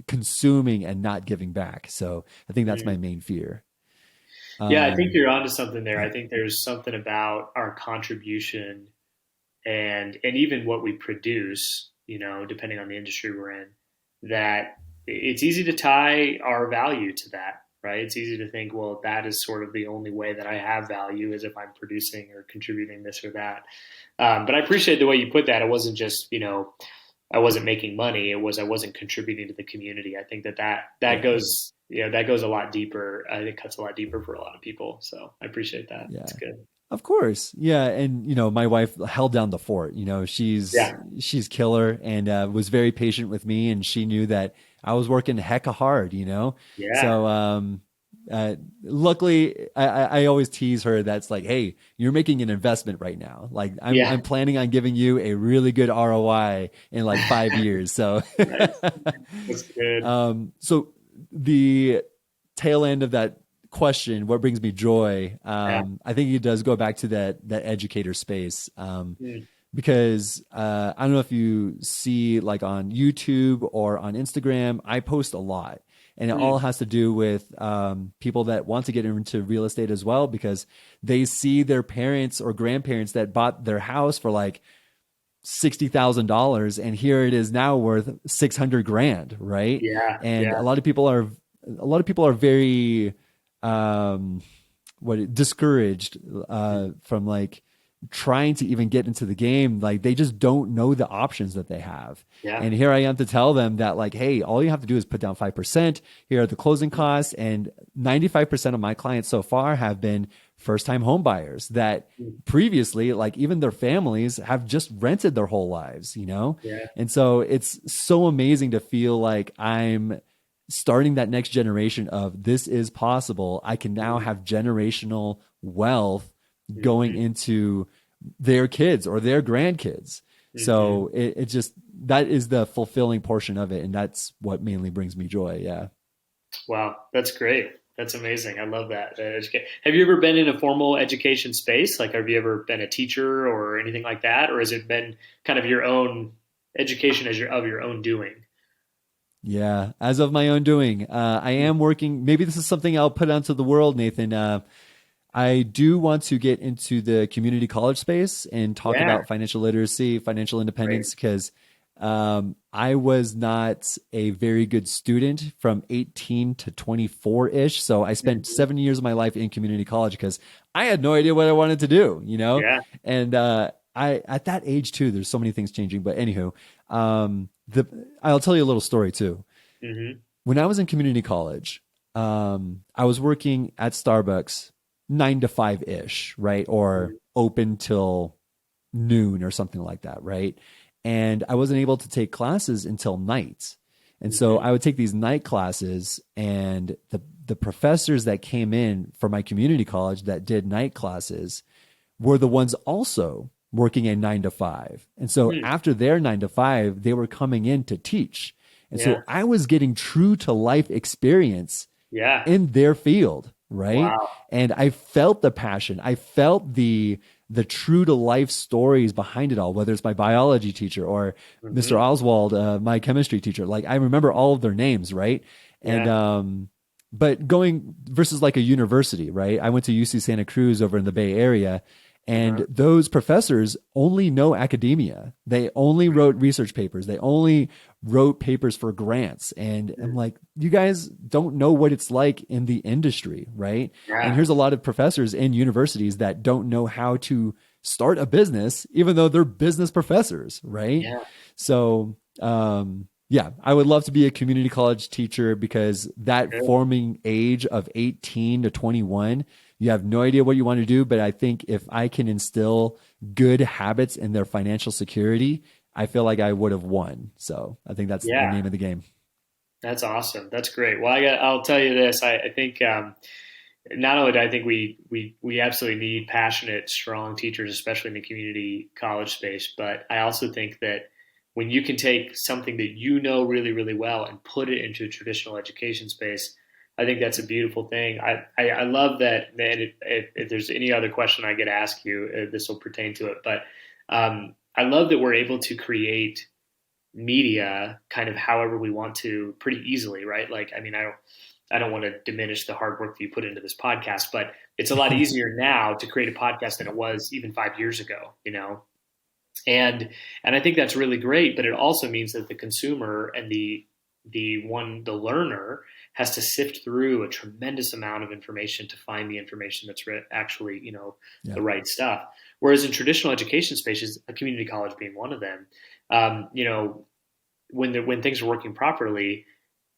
consuming and not giving back. So I think that's my Mm. main fear. Yeah, I think Um, you're onto something there. yeah, I think there's something about our contribution and even what we produce, depending on the industry we're in, that it's easy to tie our value to that, right? It's easy to think, well, that is sort of the only way that I have value is if I'm producing or contributing this or that. But I appreciate the way you put that. It wasn't just, I wasn't making money. It was I wasn't contributing to the community. I think that yeah, goes, that goes a lot deeper. I think cuts a lot deeper for a lot of people. So I appreciate that. yeah. It's good. Of course. Yeah. And, my wife held down the fort. She's Yeah. she's killer and was very patient with me. And she knew that I was working hecka hard. Yeah. So, luckily, I always tease her that's like, hey, you're making an investment right now. Like, Yeah. I'm planning on giving you a really good ROI in like 5 years. So, Nice. That's good. so the tail end of that question, what brings me joy? Yeah. I think it does go back to that educator space. Mm. Because I don't know if you see like on YouTube or on Instagram, I post a lot. And it all Mm. has to do with people that want to get into real estate as well, because they see their parents or grandparents that bought their house for like $60,000, and here it is now worth 600 grand, right? Yeah. And Yeah. a lot of people are very um discouraged from like trying to even get into the game. Like they just don't know the options that they have. Yeah. And here I am to tell them that like, hey, all you have to do is put down 5%. Here are the closing costs. And 95% of my clients so far have been first time home buyers that Mm. previously, like even their families have just rented their whole lives. Yeah. And so it's so amazing to feel like I'm starting that next generation of this is possible. I can now Mm. have generational wealth going Mhm. into their kids or their grandkids. Mhm. So it just, that is the fulfilling portion of it. And that's what mainly brings me joy. Yeah. Wow, that's great. That's amazing. I love that. Have you ever been in a formal education space? Like, have you ever been a teacher or anything like that, or has it been kind of your own education as of your own doing? Yeah. As of my own doing, I am working. Maybe this is something I'll put onto the world, Nathan. I do want to get into the community college space and talk Yeah, about financial literacy, financial great. independence, because I was not a very good student from 18 to 24 ish. So I spent Mhm. 7 years of my life in community college because I had no idea what I wanted to do. Yeah. And I, at that age too, there's so many things changing. But anywho, the I'll tell you a little story too. Hmm. When I was in community college, I was working at Starbucks 9 to 5 ish, right? Or open till noon or something like that, right? And I wasn't able to take classes until night. And so Hmm. I would take these night classes, and the professors that came in for my community college that did night classes were the ones also working a 9 to 5. And so Hmm. after their 9 to 5, they were coming in to teach. And Yeah. so I was getting true to life experience Yeah. in their field, right? Wow. And I felt the passion. I felt the true to life stories behind it all, whether it's my biology teacher or Mr. Hmm. Oswald, my chemistry teacher. Like I remember all of their names, right? And Yeah. but going versus like a university, right? I went to UC Santa Cruz over in the Bay Area, Uh-huh. and those professors only know academia. They only wrote research papers. They only wrote papers for grants. And I'm like, you guys don't know what it's like in the industry, right? And Yeah. here's a lot of professors in universities that don't know how to start a business, even though they're business professors, right? Yeah. So, yeah, I would love to be a community college teacher because that Good. forming age of 18 to 21, you have no idea what you want to do. But I think if I can instill good habits in their financial security, I feel like I would have won. So I think that's the Yeah. name of the game. That's awesome. That's great. Well, I'll tell you this. I think not only do I think we absolutely need passionate, strong teachers, especially in the community college space, but I also think that when you can take something that you know really, really well and put it into a traditional education space, I think that's a beautiful thing. I love that, man. If there's any other question I get to ask you, this will pertain to it. But I love that we're able to create media kind of however we want to pretty easily, right? Like, I mean, I don't want to diminish the hard work that you put into this podcast, but it's a lot easier now to create a podcast than it was even 5 years ago, you know? And I think that's really great, but it also means that the consumer and the learner has to sift through a tremendous amount of information to find the information that's actually, you know, Yeah. the right stuff. Whereas in traditional education spaces, a community college being one of them, you know, when things are working properly,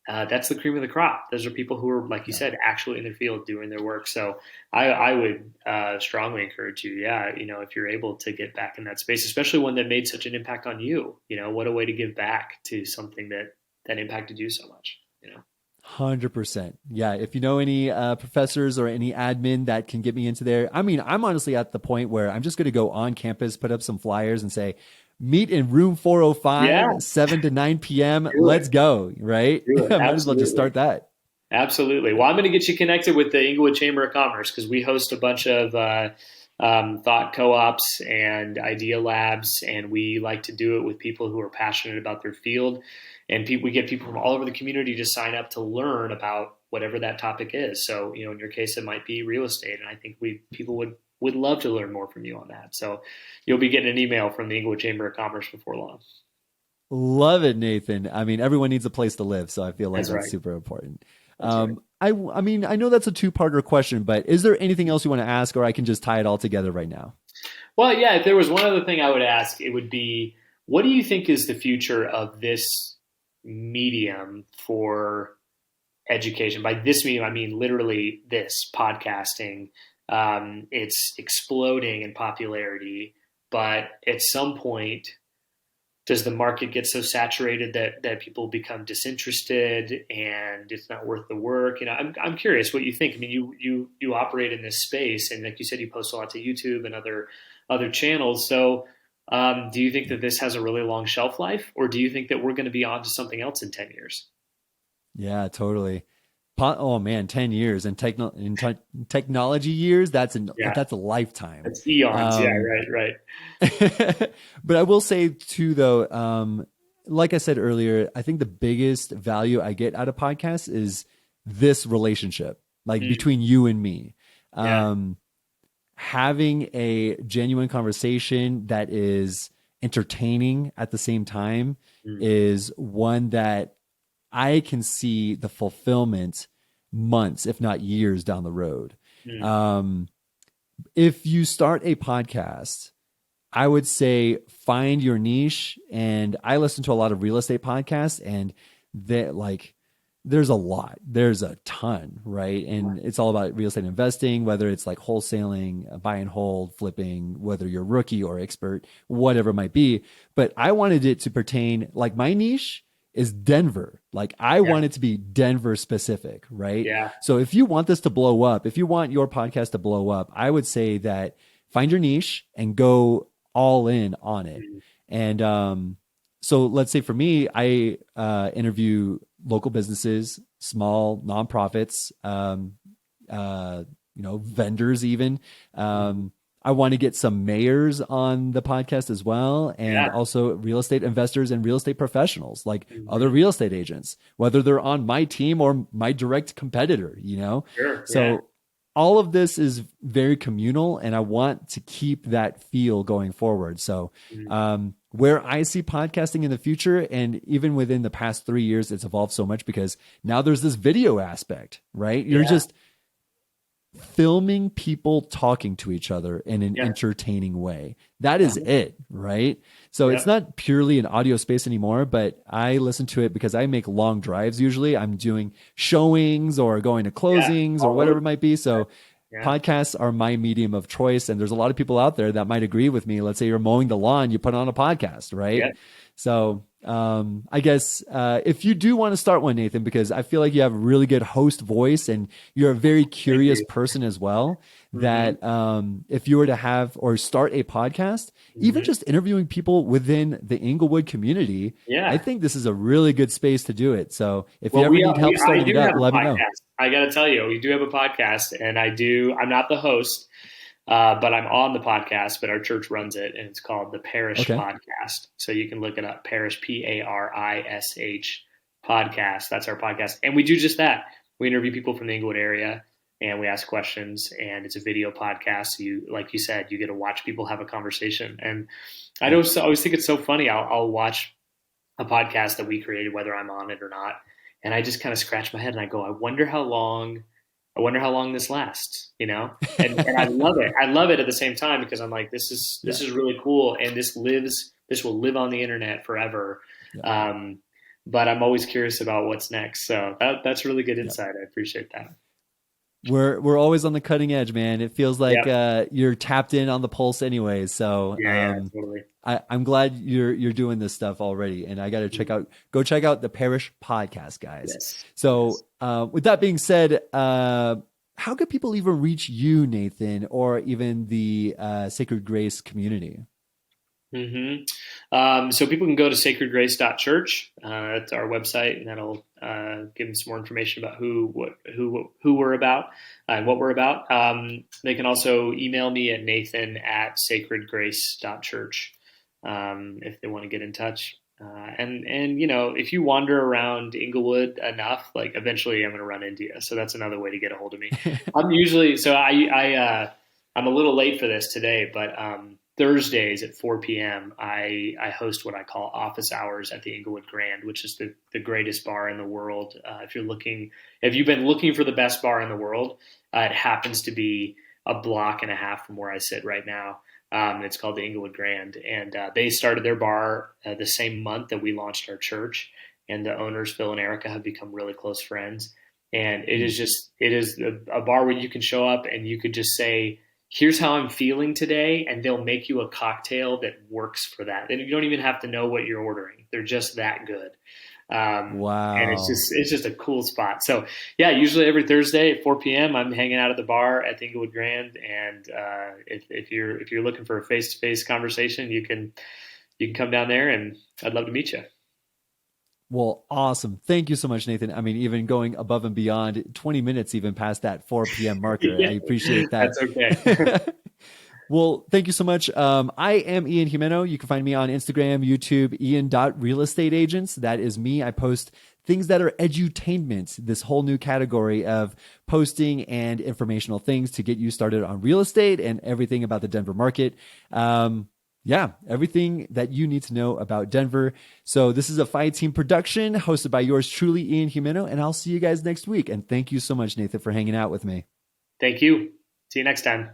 that's the cream of the crop. Those are people who are, like you said, actually in the field doing their work. So I would strongly encourage you, yeah, you know, if you're able to get back in that space, especially one that made such an impact on you, you know, what a way to give back to something that impacted you so much, you know. 100%. Yeah. If you know any professors or any admin that can get me into there, I mean, I'm honestly at the point where I'm just going to go on campus, put up some flyers and say, meet in room 405, Yeah, 7 to 9 p.m. do Let's it. go. Right. Do it. I might as well just Absolutely. start that. Absolutely. Well, I'm going to get you connected with the Inglewood Chamber of Commerce because we host a bunch of thought co-ops and idea labs, and we like to do it with people who are passionate about their field. And we get people from all over the community to sign up to learn about whatever that topic is. So, you know, in your case, it might be real estate, and I think people would love to learn more from you on that. So, you'll be getting an email from the Inglewood Chamber of Commerce before long. Love it, Nathan. I mean, everyone needs a place to live. So I feel like That's that's right. super important. That's right. I mean, I know that's a two-parter question, but is there anything else you want to ask, or I can just tie it all together right now? Well, yeah, if there was one other thing I would ask, it would be, what do you think is the future of this medium for education? By this medium, I mean literally this podcasting. It's exploding in popularity, but at some point, does the market get so saturated that people become disinterested and it's not worth the work? You know, I'm curious what you think. I mean, you operate in this space, and like you said, you post a lot to YouTube and other channels. So, do you think that this has a really long shelf life, or do you think that we're going to be on to something else in 10 years? Yeah, totally. Oh man, 10 years and technology years, Yeah, that's a lifetime. it's eons. Yeah, Um, right. but I will say too, though, like I said earlier, I think the biggest value I get out of podcasts is this relationship, like Mm, between you and me. yeah. Um, Having a genuine conversation that is entertaining at the same time Mm, is one that I can see the fulfillment months, if not years down the road. mm, Um, if you start a podcast, I would say find your niche. And I listen to a lot of real estate podcasts, and that like there's a lot, there's a ton, right? And it's all about real estate investing, whether it's like wholesaling, buy and hold, flipping, whether you're rookie or expert, whatever it might be. But I wanted it to pertain, like my niche is Denver. Like I yeah, want it to be Denver specific, right? yeah. So if you want this to blow up, if you want your podcast to blow up, I would say that find your niche and go all in on it. Mm, And so let's say for me, I interview local businesses, small nonprofits, vendors even. mm, I want to get some mayors on the podcast as well, and yeah. also real estate investors and real estate professionals, like other Mhm. real estate agents, whether they're on my team or my direct competitor, you know? Sure. Yeah. So all of this is very communal, and I want to keep that feel going forward. So, Mm, where I see podcasting in the future, and even within the past 3 years, it's evolved so much because now there's this video aspect, right? You're yeah. just filming people talking to each other in an Yeah. entertaining way. That is Uh-huh. it, right? So it's Yeah. not purely an audio space anymore, but I listen to it because I make long drives usually. I'm doing showings or going to Yeah. closings or All whatever over. it might be. So Yeah. podcasts are my medium of choice. And there's a lot of people out there that might agree with me. Let's say you're mowing the lawn, you put on a podcast, right? Yeah. So I guess if you do want to start one, Nathan, because I feel like you have a really good host voice and you're a very Thank curious you. person as well, Hmm. that if you were to have or start a podcast, even Hmm. just interviewing people within the Inglewood community, I Yeah. think this is a really good space to do it. So if you Well, ever need help I starting it do up, have a let me know. podcast. I got to tell you, we do have a podcast, and I'm not the host, but I'm on the podcast. But our church runs it, and it's called the Parish Okay. Podcast. So you can look it up, Parish, Parish podcast. That's our podcast, and we do just that. We interview people from the Inglewood area, and we ask questions. And it's a video podcast. So like you said, you get to watch people have a conversation. And I Yeah. don't always think it's so funny. I'll watch a podcast that we created, whether I'm on it or not. And I just kind of scratch my head and I go, I wonder how long this lasts, you know? And I love it. I love it at the same time because I'm like, Yeah. this is really cool. And this will live on the internet forever. Yeah. Um, but I'm always curious about what's next. So that's really good Yeah. insight. I appreciate that. We're always on the cutting edge, man. It feels like Yeah. you're tapped in on the pulse anyway. So Yeah. Totally. I'm glad you're doing this stuff already, and I got to go check out the Parish podcast, guys. Yes. Yes. So with that being said, how could people even reach you, Nathan, or even the Sacred Grace community? So people can go to sacredgrace.church. That's our website, and that'll give them some more information about who we're about and what we're about. They can also email me at nathan@sacredgrace.church if they want to get in touch. And if you wander around Inglewood enough, like eventually I'm going to run into you. So that's another way to get a hold of me. I'm usually so I'm a little late for this today, but Thursdays at 4 p.m. I host what I call office hours at the Englewood Grand, which is the greatest bar in the world. If you've been looking for the best bar in the world, it happens to be a block and a half from where I sit right now. It's called the Englewood Grand, and they started their bar the same month that we launched our church. And the owners, Phil and Erica, have become really close friends. And it is a bar where you can show up and you could just say, here's how I'm feeling today, and they'll make you a cocktail that works for that. And you don't even have to know what you're ordering; they're just that good. And Wow. it's just a cool spot. So yeah, usually every Thursday at 4 p.m. I'm hanging out at the bar at the Englewood Grand, and if you're looking for a face to face conversation, you can come down there, and I'd love to meet you. Well, awesome. Thank you so much, Nathan. I mean, even going above and beyond 20 minutes, even past that 4 p.m. marker. Yeah, I appreciate that. that's okay. Well, thank you so much. I am Ian Jimeno. You can find me on Instagram, YouTube, Ian.realestateagents. That is me. I post things that are edutainment, this whole new category of posting and informational things to get you started on real estate and everything about the Denver market. Yeah, everything that you need to know about Denver. So this is a Fight Team production hosted by yours truly, Ian Jimeno, and I'll see you guys next week. And thank you so much, Nathan, for hanging out with me. Thank you. See you next time.